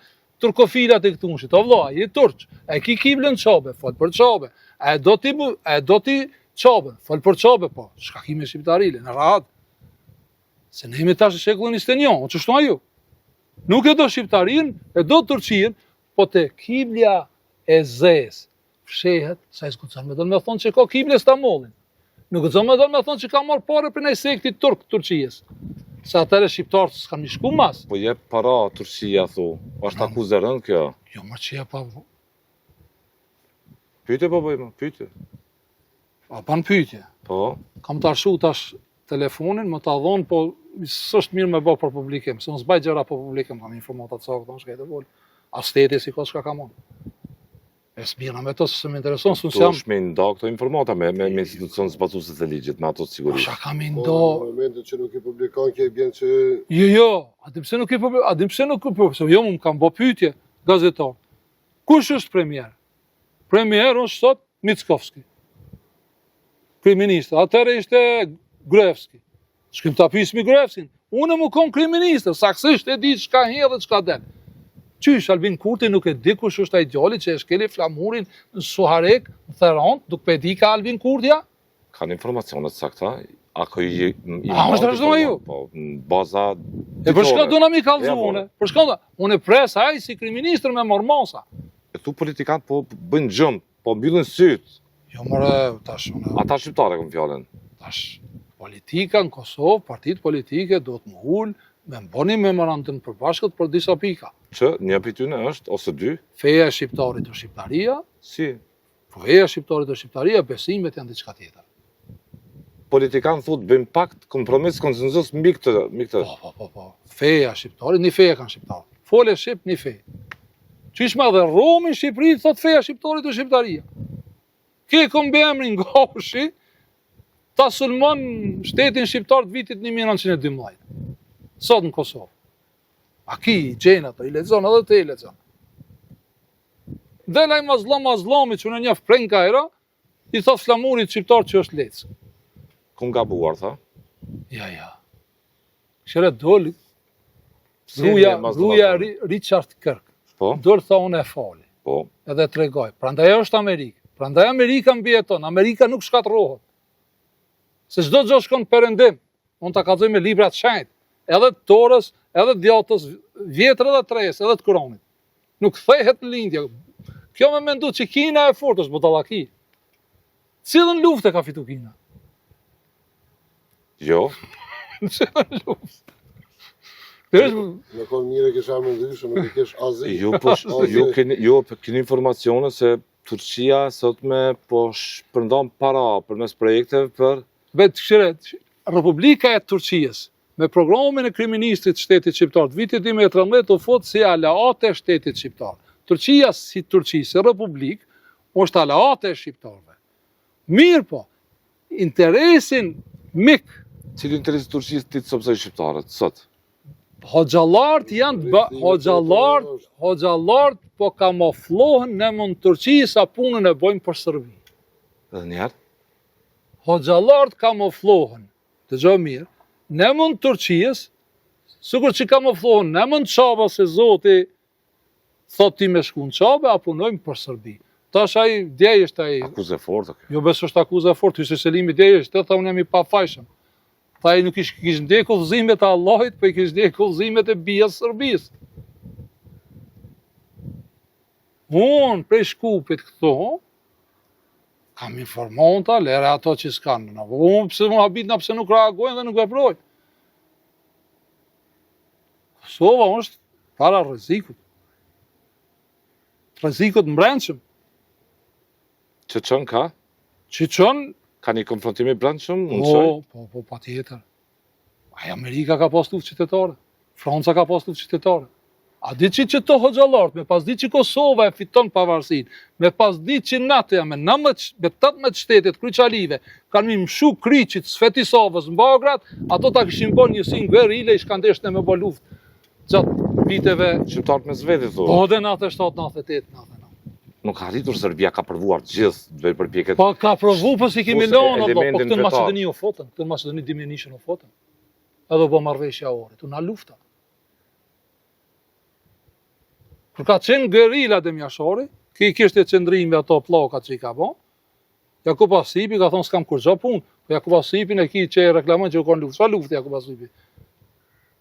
turkofilat e këtu nshit, o vlla, je turq, e ki kiblën qabe, fol për qabe, e do ti qabe, fol për qabe, po, shka ki me shqiptarile, në rahat. Se ne jemi tash në shekullin 21, që shtu a ju? Nuk e do Shqiptarin, e do Turqin, po te kiblja e zes fshehet, sa i s'gudzon me do me thonë që ka kiblja Stambollin. Nuk gudzon me do me thonë që ka marrë pare për nej sektit turk Turqijes. Sa atëre Shqiptarët s'kan mi shku mas. Po jep para Turqia, thu. Është akuzë rënd kjo. Jo, më që je pa... Pyetje po bëjmë, pyetje. A pan pyetje. Po. Kam të arshu tash telefonin, më ta dhonë, po s'është mirë me bë për publikim, se unë s'baj gjëra për publikim, kam informatat sakta, unë shkajtë e volë. A steti si ka shka ka mon. E s'bjena me to, se më intereson, s'unë s'jam... Tu shme nda këto informata me institucion zbatuese të ligjit, me ato të sigurisht. Shka kam i Po, ndo... në momentet që nuk i publikon, kje i bjen që... Jo, adim pse nuk i publikon, adim pse nuk i publikon, se jo më kam bë pyetje, gazetar. Kush është premier? Premier është sot Mickovski. Kriministër, atëre ishte Gruevski. Shkim ta pismi Gruevskin. Unë më kon kriministër, saksisht e di çka hedh dhe çka del. Qysh Albin Kurti nuk e di kush është ai djali që e shkeli flamurin në Suharek, në Therant, nuk pe di ka Albin Kurtja? Kanë informacionet sakta, ako i është vazhdoj ju? Po, në baza E për shka do na mi kallzu Ja, po. une? Për shka do, unë e pres ai si kriministër me mormosa. E tu politikanët po bëjnë gjëmë, po mbyllin syt. Jo mëre, tash unë... Ata shqiptare këm fjallin. Tash, politika në Kosovë, partitë politike do të më ullë me mboni memorandum të përbashkët për disa pika. Që një për tyne është, ose dy, Feja e shqiptarit dhe shqiptaria, si feja e shqiptarit dhe shqiptaria, besimet janë diçka tjetër. politikanë thot bëjmë pakt, kompromis, konsenzus mbi këtë. Po. Feja e shqiptarit, një feja kanë shqiptarit. Fole shqip, një fej. Qishma dhe Romi Shqipëri thot feja e shqiptarit dhe shqiptaria. Ke kom be emrin Gaushi, ta sulmon shtetin shqiptar të vitit 1912. Sot në Kosovë. A ki i gjenë ato, i lexon edhe te i lexon. Delaj mazlomi që në një prenka era, i thot flamurit shqiptar që është lecë. Kum gabuar, tha. Ja. Këshire doli, Si e një gruja mazlllama? Richard Kirk. Po, Dorë tha unë e fali, po. edhe të regoj. Prandaj është Amerikë. Prandaj Amerika mbjeton, Amerika nuk shkatrohet. Se çdo gjë shkon perëndim. Unë ta kallzoj me libra të shenjtë, edhe të Torës, edhe të Djatës, Vjetër edhe Tres, edhe të Kuranit. Nuk thehet në lindje. Kjo me mendu që Kina e fort është budallaki. Cilën luftë ka fitu Kina? Jo, Cilën luftë? Është Në konë mire kisha me ndryshë, nuk i kish azi. ju keni informacione se Turqia sot me po shpërndon para përmes projekteve për vetë këshire, Republika e Turqijës, me programin e kriministrit shtetit shqiptar të vitit 2013 u fut si aleate e shtetit shqiptar. Turqia si Turqi, si Republik, është aleate e shqiptarëve. Mirë po, interesin mik, Cili interes të Turqisë ti të sopsoj shqiptarët, sot? hoxhallarët janë, hoxhallarët po kamuflohen në mund Turqi sa punën e bojnë për Serbi. Edhe njerë? Hoxhallarët kamuflohen, dëgjoj mirë, në mund Turqisë, sikur që kamuflohen në mund Çaba se Zoti thot ti me shku në Çabe, a punojmë për Serbi. Tash ai djej është ai. Akuzë e fortë. Jo besoj është akuzë e fortë, Hyse Selimi djej është, tha unë jam i pafajshëm. Tha ai nuk kish ndjek udhëzimet e Allahit, po i kish ndjek udhëzimet e bijës Serbisë. Unë prej Shkupit këto, kam informonta, lere ato që s'kanë. Unë pse më habit na pse nuk reagojnë dhe nuk veprojnë. Kosova është para rrezikut. Rrezikut mbrëmshëm. Që qënë ka? Që qënë, Ka një konfrontimi brendshëm? po, pa tjetër. Amerika ka pas luftë qytetare, Franca ka pas luftë qytetare. A di që të hoxhallarët, me pas di që Kosova e fiton pavarësinë, me pas di që NATO me 18 shtetet kryqalive kanë mi mshu kryqit Svetisovës në Bagrat, ato ta kishin bën njësin guerrile i shkandeshne me bë luftë gjatë viteve. Shqiptarët me zveti, thu. Po dhe 97, 98, 99. Nuk ka arritur Serbia, ka provuar gjithë dhe përpjeket. Po ka provu, po si kimi lonë, po elementin këtë në vetar. Macedoni u fotën, këtë në Macedoni diminution u fotën. Edhe po marrëveshja ore, tu na lufta. Kur ka qenë gerila dhe mjashori, ki kishte qëndrimi ato pllakat që i ka bo, Jakub Asipi ka thonë s'kam kur gjo punë, po Jakub Asipin e ki që e reklamon që u konë luftë. Qa luftë Jakub Asipi?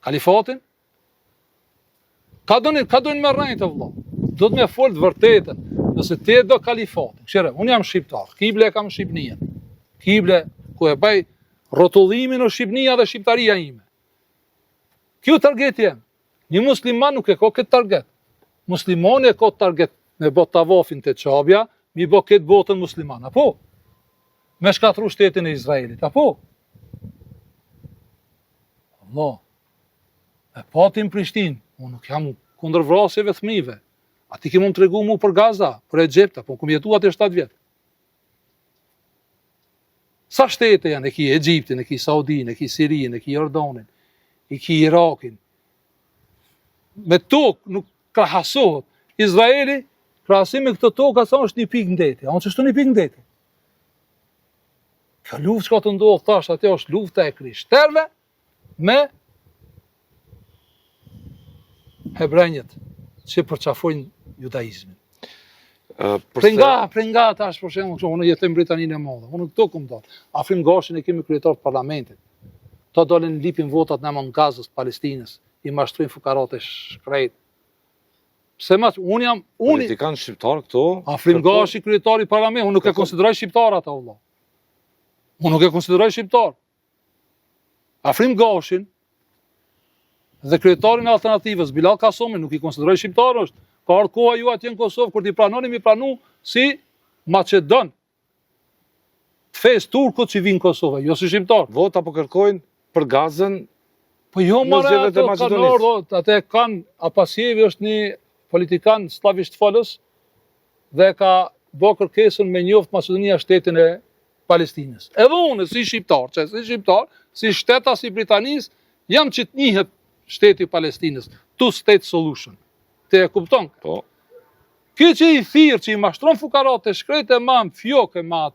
Kalifatin? Ka dojnë me rrejnë të vëllo. Do të me folë të vërtetën. Nëse te do kalifatin. Këshire, unë jam shqiptar, Kible e kam Shqipnien. Kible, ku e baj rotullimin në Shqipnia dhe Shqiptaria ime. Kjo target jem. Një musliman nuk e ko këtë target. Muslimani e ko target me bot tavafin të Çabja, mi bo këtë botën musliman, apo? Me shkatru shtetin e Izraelit, apo? Allah, e patin Prishtin, unë nuk jam kundër vrasjeve thmive. A ti ke mund të regu mu për Gaza, për Egypta, po këm jetu atë 7 vjetë. Sa shtete janë, e ki Egyptin, e ki Saudin, e ki Sirin, e ki Jordanin, e ki Irakin. Me tokë nuk krahasohet. Izraeli, krahasim me këtë tokë, asa është një pikë ndeti. A unë që shtu një pikë ndeti. Kjo luftë që ka të ndohë, thash, atë është lufta e krishterve me hebrenjët që përqafojnë judaizmin. Prenga tash për shembull, unë jetoj në Britaninë e Madhe. Unë këto kam thënë. Afrim Gashin e kemi kryetar të parlamentit. To dolën lipin votat në emër Gazës, Palestinës, i mashtrojnë fukarat e shkrejt. Pse mas unë politikan shqiptar këto? Afrim Gashi kryetari i parlamentit, unë nuk e konsideroj shqiptar ata vëlla. Unë nuk e konsideroj shqiptar. Afrim Gashin dhe kryetarin e alternativës, Bilal Kasumi, nuk i konsideroj shqiptar është. Ka ardhur koha ju atje në Kosovë, kur t'i pranoni, mi pranu si Macedon. Të fejës turkut që vinë Kosovë, jo si shqiptar. Vota po kërkojnë për Gazën. Po jo more zgjedhjet e ato kanë Maqedonisë. ardhur, atë kanë Apasjevi është një politikan slavisht folës dhe ka bë kërkesën me njoft Maqedonia shtetin e Palestinës. Edhe unë si shqiptar, si shtetas i Britanisë, jam që të njihet shteti i Palestinës, two state solution. Te e kupton? Po. Kjo që i thirr, që i mashtron fukarat e shkret e mam fjok e mat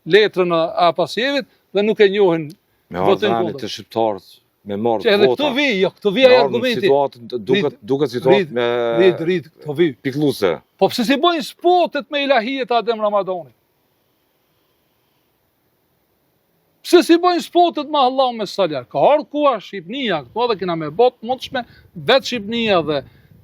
letrën e Apasjevit dhe nuk e njohin Me votën ardhanit kundër. të shqiptarët, me marrë Që edhe vota. këtu vi ai argumenti. Duket situatë me Rid, këtu vi. pikluese. Po pse si bojnë spotet me ilahijet Adem Ramadani? Pse si bojnë spotet me Allah me saljar? Ka ardhur koha Shqipnia, këtu edhe kena me botë mundshme, vetë Shqipnia dhe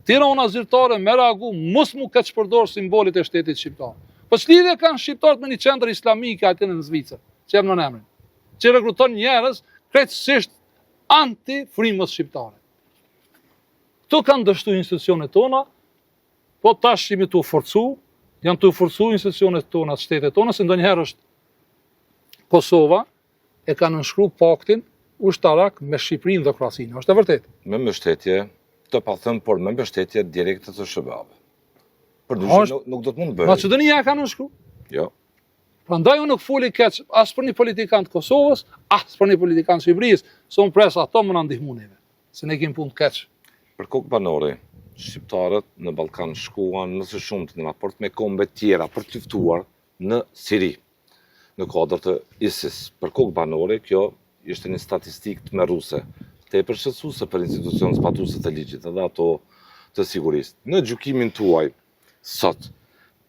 Tirana zyrtare me reagu, mos mu këtë shpërdor simbolit e shtetit shqiptar. Po ç'lidhje kanë shqiptarët me një qendër islamike aty në Zvicër, që jam në emrin, që rekruton njerëz krejtësisht anti-frymës shqiptare. Këto kanë dështu institucionet tona, po tash jemi të u forcu, janë të u forcu institucionet tona, shtetet tona, se ndonjëherë është Kosova e ka nënshkruar paktin ushtarak me Shqipërinë dhe Kroacinë. Është e vërtetë? Me mbështetje, të pa thënë, por me mbështetje direkte të SBA-ve. Përndryshe nuk do të mund të bëj. Maqedonia e ka nënshkru. Jo. Prandaj unë nuk foli keq as për një politikan të Kosovës, as për një politikan të Shqipërisë, se unë pres ato më na ndihmuan neve, se ne kemi punë keq. Për kokë banore, shqiptarët në Ballkan shkuan në së shumti në raport me kombe tjera për të luftuar në Siri, në kuadër të ISIS. Për kokë banore, kjo ishte një statistikë tmerruese, tepër shqetësuese për institucionet zbatuese të ligjit, edhe ato të sigurisë. Në gjykimin tuaj sot,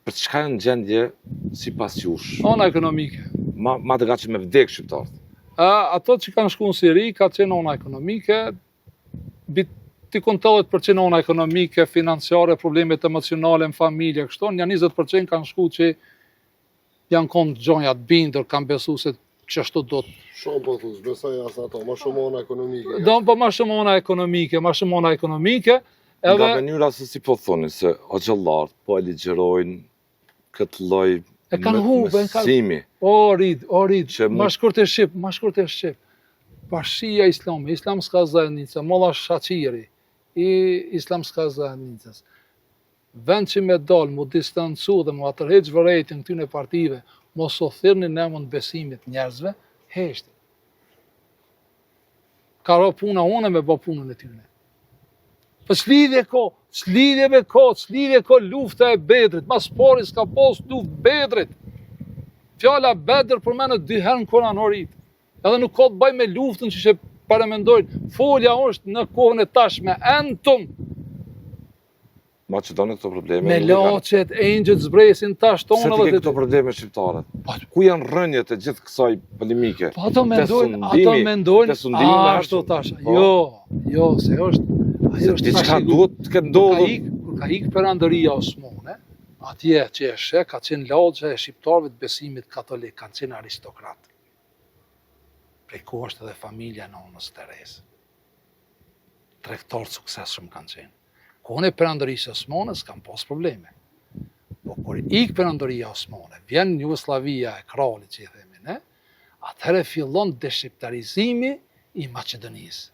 për çka janë gjendje sipas jush? Ona ekonomike. Ma të gatshëm me vdek shqiptarët. Ato që kanë shku në Siri, ka qenë ona ekonomike, ti kontellet për qenë ona ekonomike, financiare, problemet emocionale në familje, kështu, një 20% kanë shku që janë konë gjonja të bindur, kanë besu se kështu do të... Shumë po thus, besoj as ato, ma shumë ona ekonomike. Do po ma shumë ona ekonomike, edhe... Nga mënyra se si po thoni, se hoxhallarët po e ligjerojnë këtë lloj mësimi. O rid, ma shkurt e shqip. Bashkia Islami, Islam s'ka zajednica, molla Shaqiri, Islam s'ka zajednicës. Vend që me dalë, mu distancu dhe mu atërheq vërejtin këtyne partive, mos o thirrni në emën besimit njerëzve, heshti. Ka ro puna une me bë punën e tyne. Për s'lidhje ko lufta e Bedrit, mas pari s'ka pos luft Bedrit. Fjala Bedr për me në 2 herë në Kur'anorit. Edhe nuk ka të bëj me luftën që që paremendojnë. Folja është në kohën e tashme, entum. Maqedoni këto probleme. Me laqet, engjët zbresin tash tonë. Se ti ke këto probleme shqiptare? Ku janë rënjët e gjithë kësaj polemike? Po ato mendojnë, ashtu tash. Jo, se është... Diçka duhet të ketë ndodhur. Kur ka ikë Perandëria Osmane, atje që e sheh, ka qenë lagja e shqiptarëve të besimit katolik, kanë qenë aristokratë. Prej ku është edhe familja nonës Teres. Tregtarë suksesshëm kanë qenë. Kohën e Perandërisë Osmane s'kan pas probleme. Po kur ikë Perandëria Osmane, vjen Jugoslavia e kralit që i themi ne, atëherë fillon deshqiptarizimi i Maqedonisë.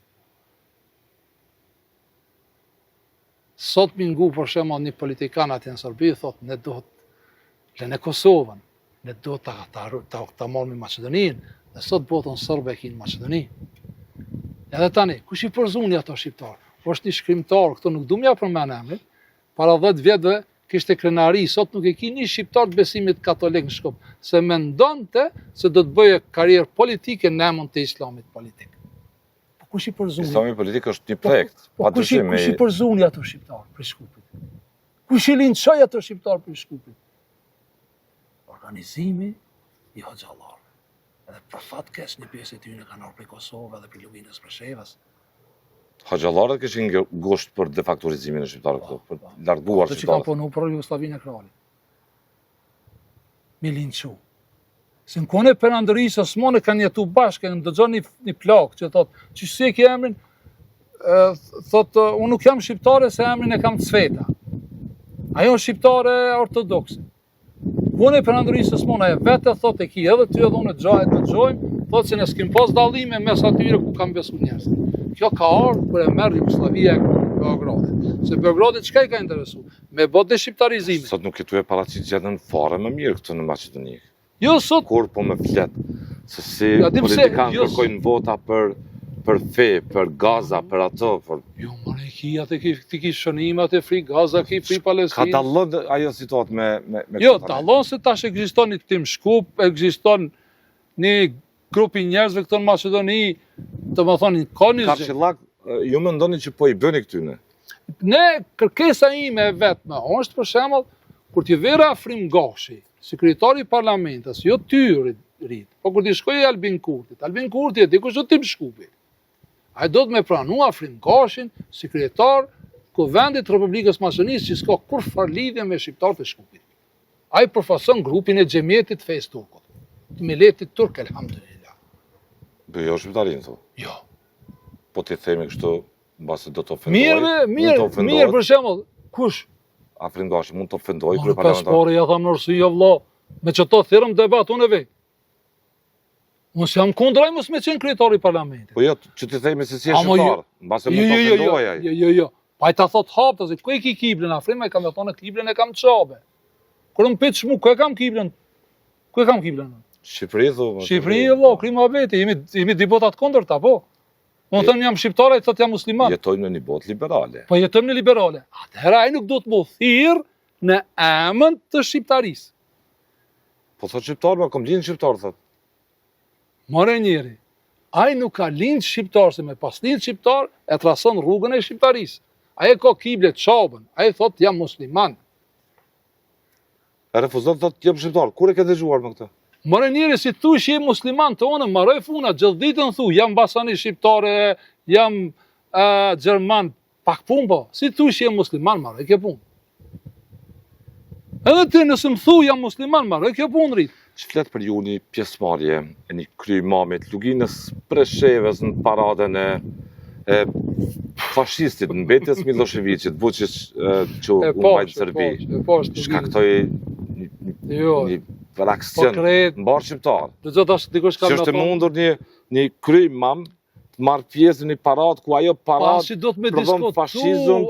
Sot mingu për shembull një politikan atje në Serbi thotë ne duhet lënë Kosovën, ne duhet ta marrim Maqedoninë, dhe sot botën serbe e kinë Maqedoni. Edhe tani, kush i përzuni ato shqiptar? Është një shkrimtar, këto nuk du m'ja përmend emrin, para 10 vjetëve kishte krenari, sot nuk e ki një shqiptar të besimit katolik në Shkup, se mendonte se do të bëje karrierë politike në emën të islamit politik. Kush i përzuni? Islami politik është një projekt. Kush i përzuni ato shqiptar për Shkupit? Kush i linçoi ato shqiptar për Shkupit? Organizimi i hoxhallarëve. Edhe për fat keq një pjesë e tyre kanë ardhur prej Kosovës dhe prej Luvindës për Shevës. Hoxhallarët kishin gusht për defakturizimin e shqiptarëve këtu, për larguar shqiptarët. Ato që kanë punuar për Jugosllavinë e kralit. Me linçu. Se në kone Perandërisë Osmane kanë jetu bashkë, në dëgjon një plak që thotë, që si e ke emrin, thotë, unë nuk jam shqiptare se emrin e kam të Sveta. Ajo është shqiptare ortodokse. Kone Perandërisë Osmane e vete, thotë, e ki edhe ty edhe unë e dëgjojmë, thotë se ne s'kim pas dallime mes atyre ku kam besu njerëz. Kjo ka ardhur kur e merr Jugosllavia e Beogradit. Se Beogradi çka i ka interesu? Me bë deshqiptarizimin. Sot nuk jetu e paraqit gjendën fare më mirë këtu në Maqedoni. Jo sot. Kur po më flet se si politikanë kërkojnë vota për fe, për Gaza, për ato, për... Jo, mërë e ki, atë ti ki shënime, atë fri Gaza, ki fri Palestinë. Ka dallon ajo situatë me jo, dallon se tash ekziston një tim Shkup, ekziston një grupi njerëzve këto në Maqedoni, të më thonë, ka një zhë. Karçillak, ju më ndoni që po i bëni këtyne? Ne, kërkesa ime e vetme, është për shembull, kur t'i vera Afrim Gashi, sekretari i parlamentës, jo ty rrit, po kur t'i shkoj Albin Kurti e dikush do tim Shkupi. Ai do të me pranu Afrim Gashin, sekretar Kuvendit të Republikës Maqedonisë, që s'ka kur far lidhje me shqiptarët e Shkupit. Ai përfason grupin e xhemietit fesë turkut, të milletit turk, elhamdulillah. Jo shqiptarin, thë? Jo. Po t'i themi kështu, mbase do të ofendoj? Mirë, për shembull, kush? Afrim Gashi mund të ofendoj kërë parlamentar? Pespore, ja thamë nërësi, jo vlo, me që to thirëm debat, unë e vej. Unë si jam kundra i mos me qenë kryetari i parlamentit. Po jo, që ti themi se si e shqiptar, mbase mund të ofendoj ai. Jo. Pa i ta thot hapta, se ku e ki kiblen Afrima, i kam dhe thonë kiblen e kam qabe. Kur më pitë shmu, ku e kam kiblen? Ku e kam kiblen? Shqipëri, thu. Shqipëri, vëlla, krima veti, jemi dy botat kondërta, po. Unë thëmë jam shqiptare, i thot jam musliman. Jetojmë në një botë liberale. Po jetojmë në liberale. Atëhera ai nuk do të më thirr në emën të shqiptarisë. Po thot shqiptar, ma kom lind shqiptar, thot. More njeri, ai nuk ka lind shqiptar, se me pas lind shqiptar, e trason rrugën e shqiptarisë. Ai ka kiblet qabën, ai thot jam musliman. E refuzon, thot, jam shqiptar. Kur e ke dëgjuar me këtë? More njeri, si tu që je musliman të onë, maroj funa, gjithë ditën thu, jam basani shqiptare, jam gjerman, pak pun po. Si tu që je musliman, maroj ke pun. Edhe ti nëse më thu jam musliman, maroj ke pun rrit. Që flet për ju një pjesëmarrje e një kryeimamit Luginës Preshevës në paradën e fashistit, në mbetjes Miloševićit, Vučić që u mbajtë Serbi. Shkaktoi një reakcion mbar shqiptar. Që është e mundur një kryemam të marrë pjesë në një paradë ku ajo paradë prodhon fashizëm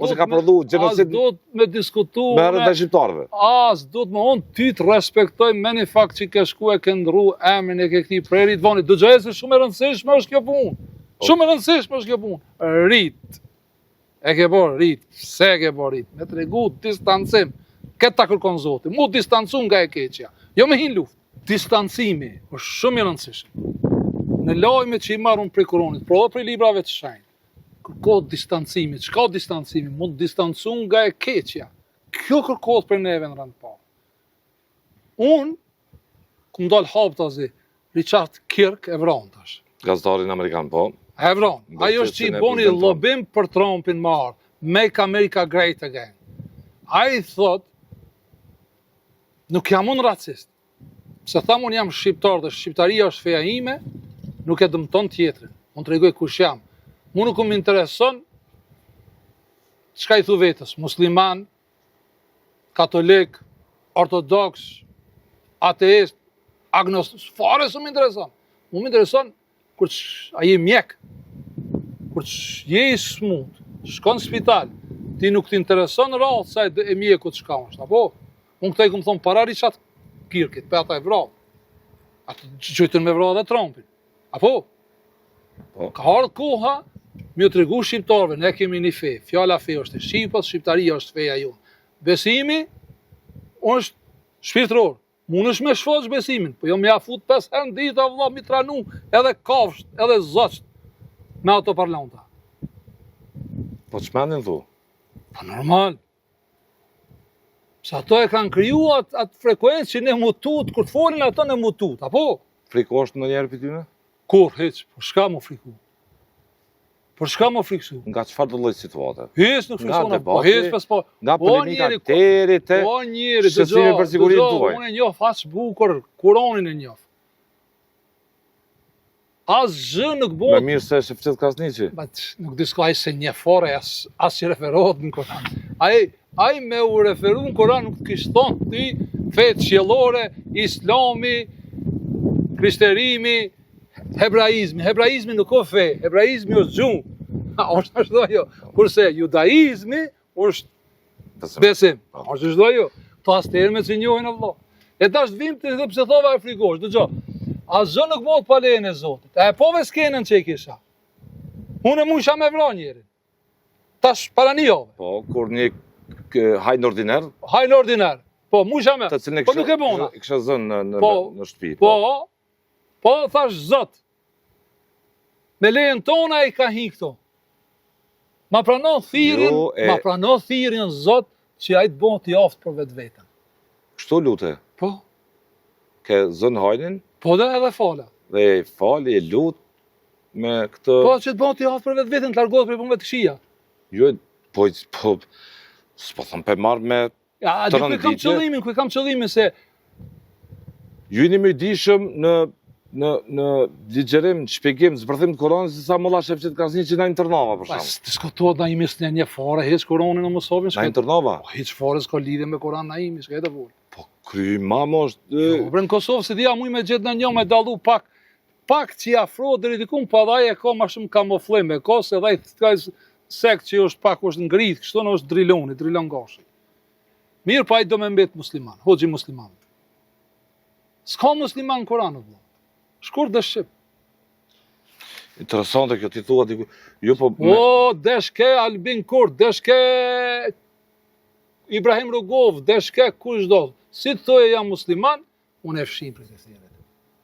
ose ka prodhu gjenocid do të me diskutu me herët e shqiptarëve. As do të më onë ty të respektoj me një fakt që ke shku e ke ndru emrin e ke këti prerit vonit. Dëgjoj se shumë e rëndësishme është kjo punë. Shumë e rëndësishme është kjo punë. Rit. E ke bërë rit. Pse e ke bërë rit? Me të regu distancim. Këtë ta kërkon Zoti. Mu distancun nga e keqja. Jo me hin luftë. Distancimi është shumë i rëndësishëm. Në lajmet që i marrën prej Koranit, pro prej librave të shenjtë, kërkohet distancimi. Çka distancimi? Mund distancun nga e keqja. Kjo kërkohet për neve në rënd parë. Unë, ku më dalë haptazi, Richard Kirk e vran tash. Gazetarin amerikan, po. E vran. Ajo është që i boni llobim për Trumpin marë. Make America Great Again. Ai thot, nuk jam unë racist. Se tham unë jam shqiptar dhe shqiptaria është feja ime, nuk e dëmton tjetrin. Unë tregoj kush jam. Mu nuk më intereson çka i thu vetës, musliman, katolik, ortodoks, ateist, agnostik, fare s'u më intereson. Mu më intereson kur a je mjek, kur je i smut, shkon në spital, ti nuk t'intereson rrallë sa e mjeku të shka është, apo? Unë këta i këmë thonë para Richard Kirkit, për ata e vrallë. Atë qëjtën me vrallë dhe Trumpin. Apo? Ka ardhë koha, mi të regu shqiptarve, ne kemi një fe. Fjala fe është e Shqipës, shqiptaria është feja jonë. Besimi është shpirtëror. Mund është me shfaq besimin, po jo me afut 5 herë dita vëlla mi tranu, edhe kafsht, edhe zoqt, me ato parlaunta. Po ç'mendin thu? Po normal. Se ato e kanë kriju atë frekuencë që ne mutut, kur të folin ato ne mutut, apo? Friku është ndonjëherë për tyne? Kur, heq, por shka më friku? Por shka më friksu? Nga çfarë do lloj situate? Hes nuk friksona, po hes pas po. Nga polemika deri te po njeri, shësimi për sigurinë tuaj. Unë e njoh faq bukur, Kur'anin e njoh. Asgjë nuk Më bëhet. mirë se Shefqet Krasniqi. Nuk diskutoj se një fore as që referohet në Kur'an. Ai me u referu në Kur'an nuk të kishtë thonë ti fetë qiellore, islami, krishterimi, hebraizmi. Hebraizmi nuk o fe, hebraizmi është gjumë. Është ashtu ajo. Kurse judaizmi është besim. Është ashtu ajo. To as termet që njohin Allah. E tash vim të dhe pse thova e frikosh, dëgjoj. Asgjë nuk bëhet pa lejen e Zotit. E po ve skenën që i kisha. Unë musha me vran njerin. Tash para një javë. Po, kur një hajnë ordiner. Hajnë ordiner. Po, musha me. Po nuk e bona. I kisha zënë në shtëpi. Po, thash Zot. Me lejen tona i ka hi këto. Ma pranon thirrjen Zot që ai të bëhen të aftë për vetveten. Kështu lute. Po. Ke zënë hajnin? Po dhe edhe fala. Dhe fali, e lut me këtë... Po që të bëhen të aftë për vetveten, të largohet për punëve të këqija. Jo, po, s'po thëmë për marrë me të rënditje. Ku kam qëllimin se... Ju jeni më i dishëm në ligjerim, shpjegim, zbërthim të Koranit, si sa molla Shefqet Krasniqi na internava, për shembull. Diskutohet na imi s'ne një fare, hiç Koranin në Mosovën. Na internava? Po, hiç fare s'ka lidhje me Koran na imi, s'ka të vol. Po, kryemama është... Po, në Kosovë se dia muj me gjetë në një me dallu pak që i afro deri diku, po ai e ka më shumë kamuflim, e ka se ai sekt që është pak është ngrit, kështu në është drilon gashi. Mirë pa i do me mbet musliman, hoxhi musliman. S'ka musliman në Koran, vëlla. Shkur dhe shqip. Interesante kjo ti thua diku. Jo po O, deshke Albin Kurd, deshke Ibrahim Rugov, deshke kush do. Si të thoje jam musliman, unë e fshin për të thjerët.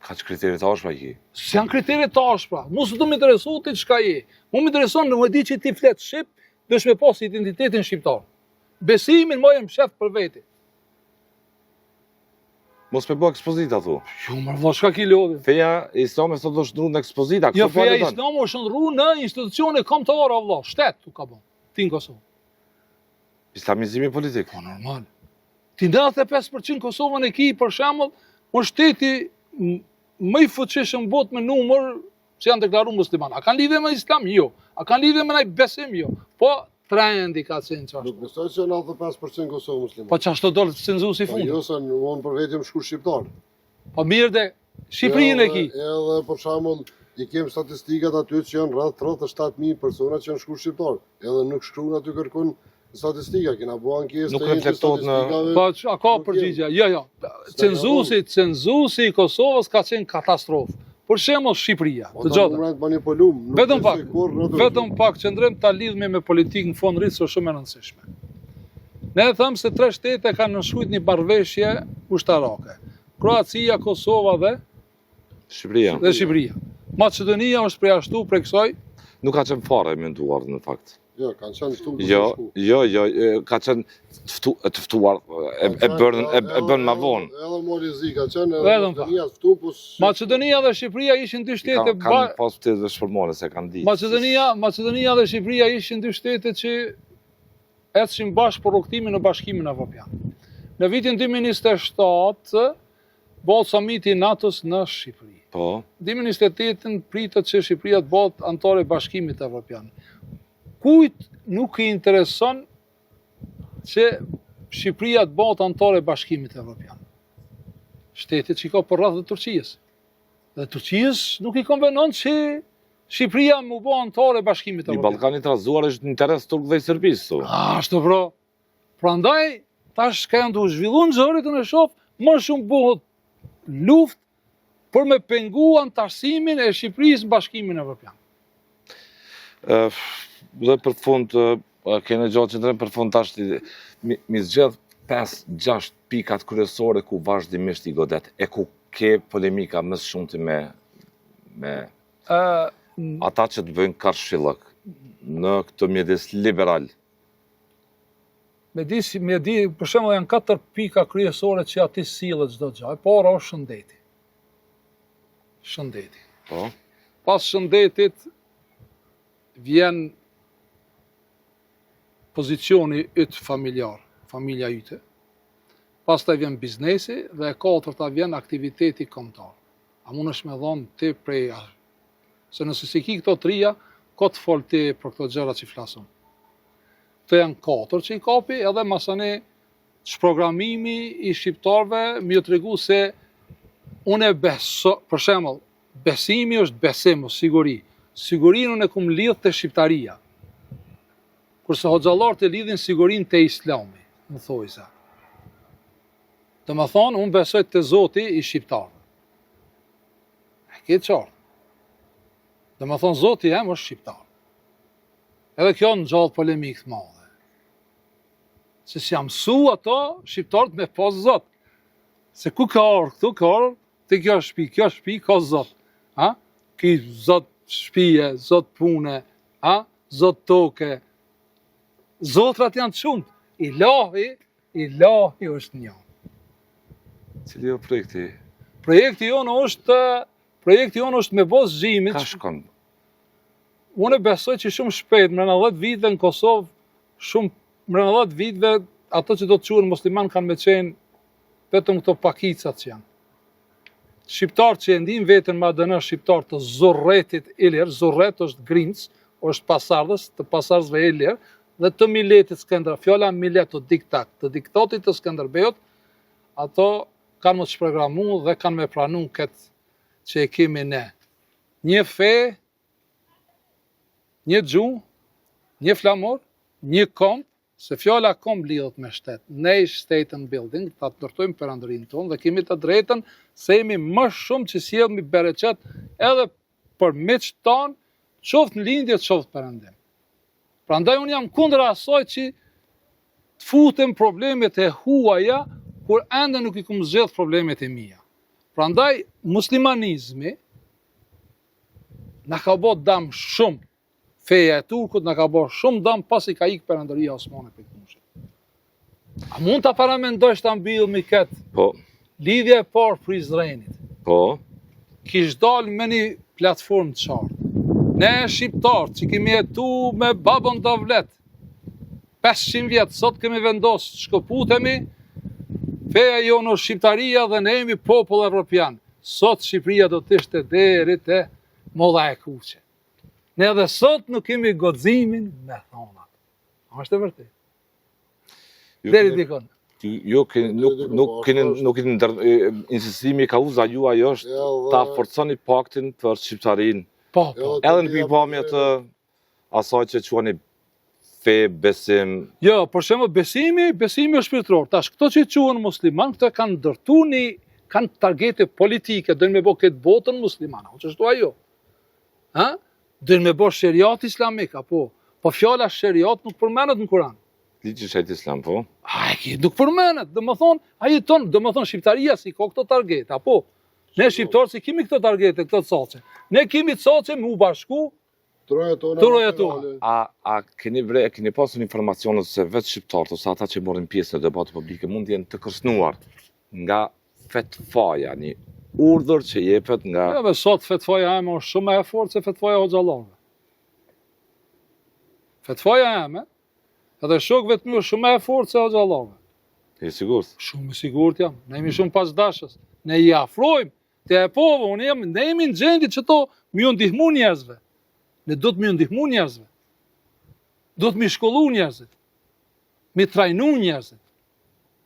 ka që kriterit ashpa i ki. Si janë kriterit të ashpra, mu së do më interesu ti çka je. Mu më intereson në më di që ti flet shqip, dush me pas identitetin shqiptar. Besimin më jem shef për veti. Mos me bë ekspozita thu. Jo, më vëlla, çka ki lodhi? Feja islame sot do shndru në ekspozita. Jo, kështu feja falet, islame është ndru në institucione kombëtare, vëlla, shtet u ka bën. Ti në Kosovë. Islamizimi politik. Po normal. Ti 95% Kosovën e ki, për shembull, është shteti më i fuqishëm në botë me numër që janë deklaruar musliman. A kanë lidhje me islam? Jo. A kanë lidhje me ndaj besim? Jo. Po trendi ka qenë çashtu. Nuk besoj që 95% Kosovë musliman. Po çashtu do cenzusi Po fundi. jo se unë për vetëm shku shqiptar. Po mirë dhe Shqipërinë e ki. Edhe për shembull i kem statistikat aty që janë rreth 37.000 persona që janë shku shqiptar. Edhe nuk shkruan aty kërkon statistika, kena bua ankesë Nuk të njëjtë reflektohet në- statistikave. Po a ka përgjigje? Jo, jo. Cenzusi i Kosovës ka qenë katastrofë. Për shembull Shqipëria, Po të ta gjata. numrat manipulum. Nuk Vetëm pak, besoj kur rreth- vetëm pak qëndrim ta lidhme me politikën fond rritës është shumë e rëndësishme. Ne e thëmë se 3 shtete kanë nënshkruajtur një marrëveshje ushtarake. Kroacia, Kosova dhe Shqipëria. Maqedonia është përjashtu prej kësaj. Nuk ka qenë fare e menduar në fakt. Jo, kanë qenë këtu. Jo, ka qenë të ftuar, e bën ma vonë. Edhe mori zi ka qenë, Vetëm edhe Maqedonia ftu, po Maqedonia dhe Shqipëria ishin dy shtete Kanë pas të dhe shformone se kanë ditë. Maqedonia dhe Shqipëria ishin dy shtete që ecshin bashkë për rrugtimin në Bashkimin Evropian. Në vitin 2027 bëhet samiti i NATO-s në Shqipëri. Po, 2028 pritet që Shqipëria të bëhet anëtare e Bashkimit Evropian. Kujt nuk i intereson që Shqipëria të bëhet anëtare e Bashkimit Evropian? Shtetet që i ka për rreth dhe Turqisë. Dhe Turqisë nuk i konvenon që Shqipëria mu bë anëtare e Bashkimit i Evropian. Ballkanit razuar është në interes turk dhe i Serbisë. Ashtu bro. Prandaj, tash ka janë të zhvillu në zërit në shof, më shumë bëhet luft për me pengu antarësimin e Shqipërisë në Bashkimin Evropian. Dhe për fund, kene gjatë që ndrejmë për fund tash, mi zgjedh 5-6 pikat kryesore ku vazhdimisht i godet, e ku ke polemika më shumë të me ata që të bëjnë karshillëk në këtë mjedis liberal. Me di, për shembull janë 4 pika kryesore që ati sillet çdo gjë. E para është shëndeti. Shëndeti. Po, Pas shëndetit vjen pozicioni yt familjar, familja yte. Pastaj vjen biznesi dhe e katërta vjen aktiviteti kombëtar. A mundesh me dhënë ti prej se nëse si ki këto trija, ka të fol ti për këto gjëra që flasun. Këto janë 4 që i kapi edhe masane shprogramimi i shqiptarve më ju tregu se unë për shembull, besimi është besim, o siguri. Sigurinë unë e kum lidh të shqiptaria. Kurse hoxhallarët e lidhin sigurinë të islami, më thojza. Të më thonë, unë besoj të Zoti i shqiptarëve. E ke qartë. Dhe më thonë, Zoti jem është shqiptar. Edhe kjo në gjallë polemik të madhe. Se si jam mësu ato, shqiptarët me pas Zot. Se ku ka orë, këtu ka orë, të kjo shtëpi, ka Zot. Ha? Ki Zot shtëpie, Zot pune, ha? Zot toke. Zotrat janë të shumët. Ilahi është një. cili jo projekti? Projekti jonë është me bos zgjimit. Ka shkon? Unë e besoj që shumë shpejt, mrena 10 viteve në Kosovë, mrena 10 viteve, ato që do të quhen musliman kanë me qenë vetëm këto pakicat që janë. Shqiptarë që e ndin vetën ma dënë shqiptar të Zorretit Ilir, Zorret është Grinc, është pasardhës, të pasardhësve Ilir, dhe të Miletit Skënder, fjala Milet të diktat, të diktatit të Skënderbeut, ato kanë më të shprogramu dhe kanë me pranu këtë që e kemi ne. Një fe, një gjuhë, një flamur, një komp, se fjala komp lidhet me shtet. Ne state and building, ta ndërtojmë perandërinë tonë dhe kemi të drejtën se jemi më shumë që sjellmi bereqet edhe për miqtë tanë, qoftë në lindje, qoftë perëndim. Prandaj unë jam kundër asaj që të futem problemet e huaja kur ende nuk i kum zgjedh problemet e mia. Prandaj muslimanizmi na ka bë dëm shumë. Feja e Turkut na ka bërë shumë dëm pasi ka ikë perandëria Osmane për këmushit. A mund ta paramendosh ta mbillmi këtë Po, lidhje e parë Prizrenit? po, Kish dalë me një platformë të qartë. Ne shqiptarë që kemi jetu me babën Davlet, 500 vjetë, sot kemi vendosë shkëputemi, feja jonë është shqiptaria dhe ne jemi popull evropian. Sot Shqipëria do të ishte deri te molla e kuqe. Ne edhe sot nuk kemi goximin me thonat. A është e vërtet? Deri dikon. Jo, nuk insistimi ka uza ju ajo është ta forconi paktin për Shqiptarinë. Po. Edhe në pikpamje të asaj që quani fe, besim. Jo, për shembull besimi është shpirtëror. Tash këto që quhen musliman, këto kanë ndërtuar kanë targete politike, do me bë këtë botën muslimane. O ç'është ajo? Ha? Do me bë sheriat islamik apo? Po fjala sheriat nuk përmendet në Kur'an. Ligji i shejt islam, po? Nuk përmendet, domethënë shqiptaria si ka këto targete, apo? Ne shqiptarët si kemi këto targete, këto coce. Ne kemi coce me u bashku troja tona. A keni pasur informacione se vetë shqiptarët ose ata që morën pjesë në debatë publike mund jenë të kërcënuar nga fetfaja, një urdhër që jepet nga... Ja, dhe sot fetfaja eme është shumë e fortë se fetfaja hoxhallarëve. Fetfaja eme, edhe shokëve të mi është shumë e fortë se hoxhallarëve. Je sigurt? Shumë i sigurt jam. Ne jemi shumë pas dashës. Ne i afrojmë te e povë, ne jemi në gjendje që to mi ju ndihmu njerëzve. Ne do të mi ju ndihmu njerëzve. Do të mi shkollu njerëzit. Mi trajnu njerëzit.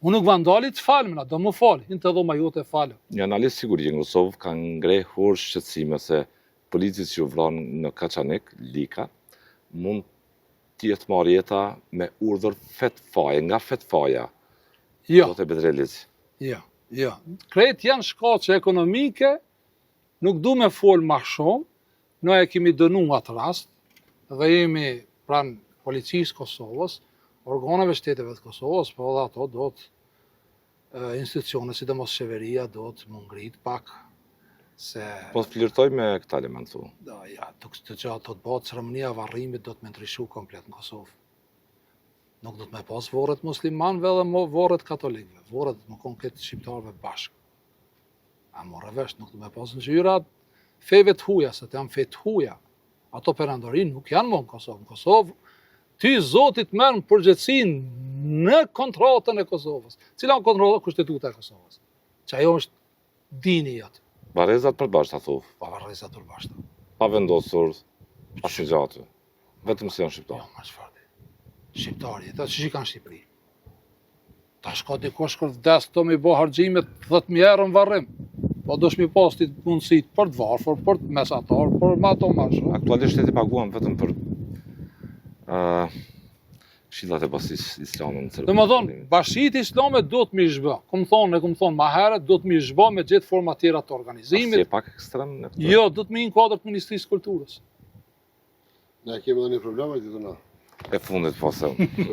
Unë nuk vandalit të falë, mëna, do më falë, hinë të dhoma jote falë. Një analist sigur që në Kosovë ka ngrehur shqetësime se policit që u vranë në Kaçanik, Lika, mund t'jetë marrë jeta me urdhër fetfaje, nga fetfaja. Jo. Do të Bedrelit. Jo. Krejt janë shkaqe ekonomike, nuk du me folë ma shumë, ne e kemi dënu atë rast, dhe jemi pranë policisë Kosovës, organeve shteteve të Kosovës, po dhe ato do të institucione, sidomos qeveria, do të më ngrit pak, se... Po të flirtoj me këta element, thu? Ja, të gjatë do të bëhet ceremonia varrimit do të me ndryshu komplet në Kosovë. Nuk do të me pas vorret muslimanëve dhe vorret katolikëve, vorret më konkret shqiptarëve bashkë. A morë vesh, nuk do me pas në gjyrat feve të huja, se të janë fe të huja. Ato perandorin nuk janë më në Kosovë. Në Kosovë, ty zotit merë në përgjithësin në kontratën e Kosovës. Cila në kontrolë kushtetuta e Kosovës? Që ajo është dini jatë. Barezat përbashkëta, thu? Pa barezat përbashkëta. Pa vendosur asnjë gjatë. Vetëm si janë shqiptarë. Jo, ma çfarë. Shqiptarë, ata që kanë Shqipëri. Ta shko dikush kur vdes këto me bo harxhimet 10.000 euro në varrim. Po dosh mi pas ti mundësit për të varfër, për të mesatar, për me ato ma shumë. Aktualisht e ti paguam vetëm për këshillat e basisë islame në Serbia. Dhe më thonë, bashkit islame do të mi zhbë. Këmë thonë ma herët, do të mi zhbë me gjithë forma tjera të organizimit. Asi e pak ekstrem në këtë? Jo, do të mi në kuadrë të Ministrisë Kulturës. Ne kemi dhe një probleme këtë na. E fundit po se.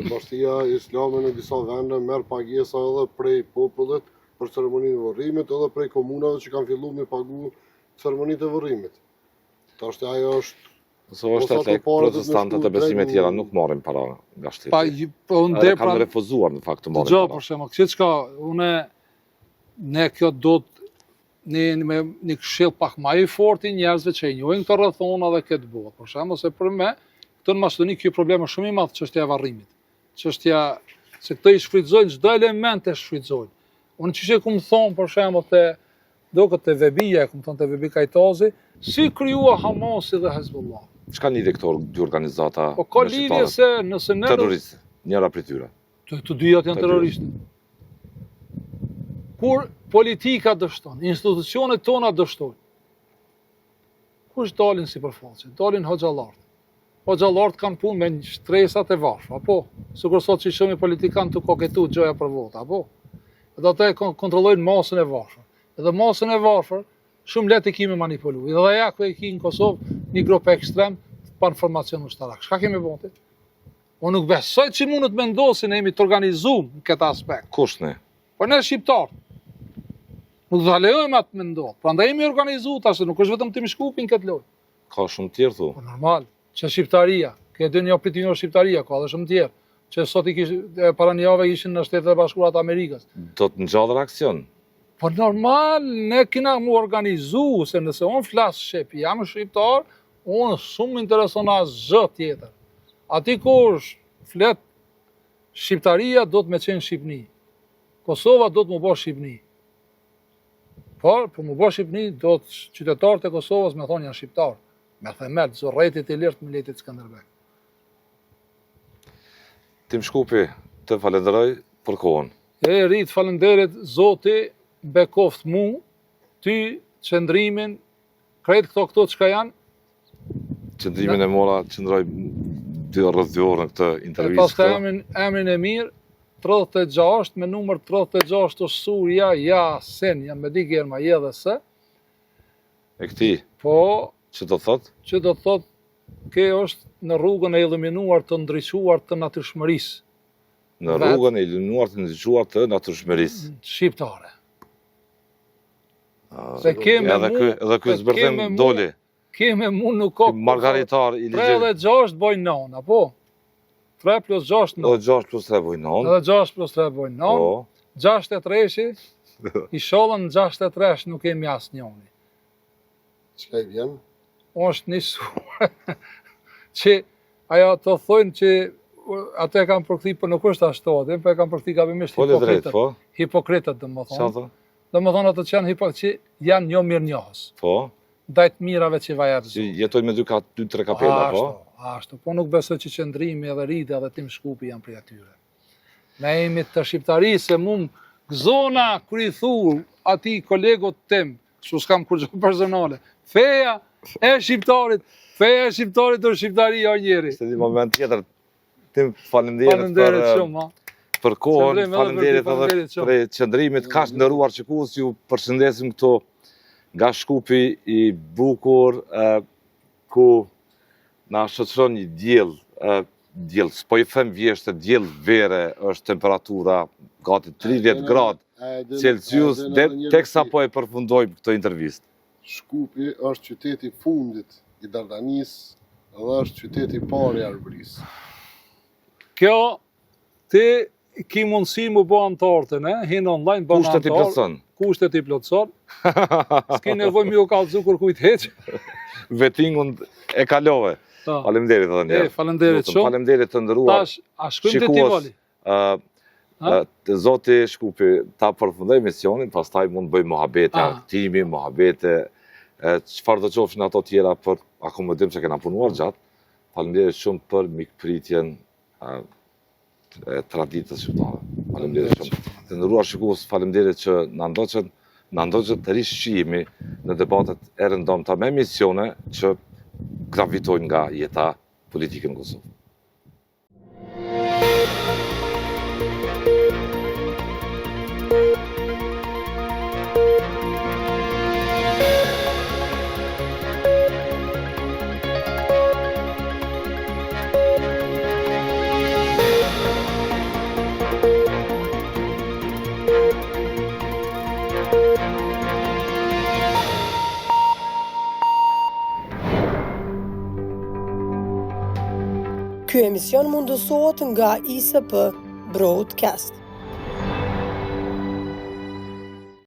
Bashkia islame në disa vende merr pagesa edhe prej popullit për ceremoninë e varrimit, edhe prej komunave që kanë filluar me pagu ceremonitë e varrimit. Tash ajo është Kosova është atë protestantët e besimit tjera nuk marrin para nga shteti. Edhe kanë refuzuar në fakt të marrin para. para. Për shembull, ne kjo do të një këshill pak më i fortë njerëzve që e njohin këto rrethona dhe këtë botë. Për shembull, se për me këtu në Maqedoni ky problem është shumë i madh çështja e varrimit. Çështja se këto i shfrytëzojnë çdo element e shfrytëzojnë. Unë çishë kum thon për shembull te Vebija, kum thon te Vebi Kajtazi, si krijua Hamasi dhe Hezbollah. Çka lidhje këto dy organizata? Po ka lidhje se nëse ne terroristë, njëra prej tyre. Të dyja janë terroristë. Kur politika dështon, institucionet tona dështojnë. Kush dalin sipërfaqe? Dalin hoxhallarët. xhallarët kanë punë me shtresat e varfër, apo? Sikur sot që shumë politikan të koketu gjoja për votë, apo? Edhe ata e kontrollojnë masën e varfër. Edhe masën e varfër, shumë lehtë e kimi manipulu. Edhe ja ku e ki në Kosovë një grup ekstrem pa informacion ushtarak. Çka kemi bënë? Unë nuk besoj që mund të mendosin ne jemi të organizuar në këtë aspekt. Kush ne? Po ne shqiptarë. Nuk do ta lejojmë atë mendon. Prandaj jemi organizuar tash, nuk është vetëm Tim Shkupi në këtë lojë. Ka shumë tjerë thu. Po normal, që shqiptaria, ke dy një opinion shqiptaria, ka edhe shumë tjerë, që sot para një jave ishin në Shtetet e Bashkuara të Amerikës. Do të ngjallë aksion. Po normal, ne kena mu organizu, se nëse unë flas shqip, jam shqiptar, unë shumë më intereson asgjë tjetër. Ati kush flet shqiptaria do të me qenë Shqipni. Kosova do të më bo Shqipni. Por, për më bo Shqipni, do të qytetarët e Kosovës me thonë janë shqiptarë. Me themel, zorrejtit e lirtë me letit Skënderbeg. Tim Shkupi, të falenderoj për kohën. E rritë falenderit, Zoti, bekoft mu, ty, qëndrimin, krejt këto çka janë. Qëndrimin e mora, qëndroj rreth 2 orë në këtë E intervistë. pas të emrin e mirë, 36, me numër 36 të Surja, Jasen, jam me di Germa, je dhe se, E këti, po, që do thot? që do të thot, ke është në rrugën e eliminuar të ndriçuar të natyrshmërisë Në rrugën e eliminuar të ndriçuar të natyrshmërisë. shqiptare. Se keme Edhe ky zbërthim doli. Keme mu nuk ka... Margaritar i 3 dhe 6 bojnë 9, apo? 3 plus 6 9. Edhe 6 plus 3 bojnë 9. Edhe 6 plus 3 bojnë 9. Po. 6 e 3-shi, i shollën 6 e 3 nuk kemi asë njoni. Çka i vjen? është nisuar që ajo të thojnë që ato e kam përkthi, për nuk është ashtu, po e kam përkthi gabimisht hipokritët. Po. Hipokritët domethënë. Sa thon? Domethënë ato që janë që janë jo mirënjohës. Po. Ndaj të mirave që vajat. Që jetojnë me 2-3 kapela, po. Ashtu, po nuk besoj që qëndrimi edhe Rida dhe Tim Shkupi janë prej atyre. Ne jemi të shqiptarisë, se mund gëzona kur i thu ati kolegot tim, kështu s'kam kur gjë personale. Feja e shqiptarit do shqiptari o njeri. Se një moment tjetër, Tim faleminderit shumë, për kohën, Qëndrim, faleminderit faleminderit edhe shumë. për qëndrimit kaq nderuar shikues, ju përshëndesim këtu nga Shkupi i bukur, ku na shoqëron një diell, s'po i them vjesht, diell vere, është temperatura gati 30 gradë Celsius, teksa po e përfundojmë këtë intervistë. Shkupi është qyteti fundit i Dardanisë dhe është qyteti i parë i Arbërisë. Kjo, ti ki mundësi mu bo antartën, hinë online, bo Kushtet i plotson. Kushtet i plotson. S'ki nevoj mi u kallëzu kur kujt heq. Vetingun e kalove. Faleminderit edhe një herë. Faleminderit shumë. Faleminderit të nderuar. Tash, a shkojmë te ti vali? Zoti Shkupi ta përfundoj misionin, pastaj mund bëjmë mohabete, aktimi, mohabete, çfarë do qofshin ato tjera për akomodim që kena punuar gjatë. Faleminderit shumë për mikpritjen e traditës shqiptare. Faleminderit shumë. Të nderuar shikues, faleminderit që na ndoqët të rishqimi në debatet e rëndomta me misione që gravitojnë nga jeta politike në Kosovë. Ky emision mundësohet nga ISP Broadcast.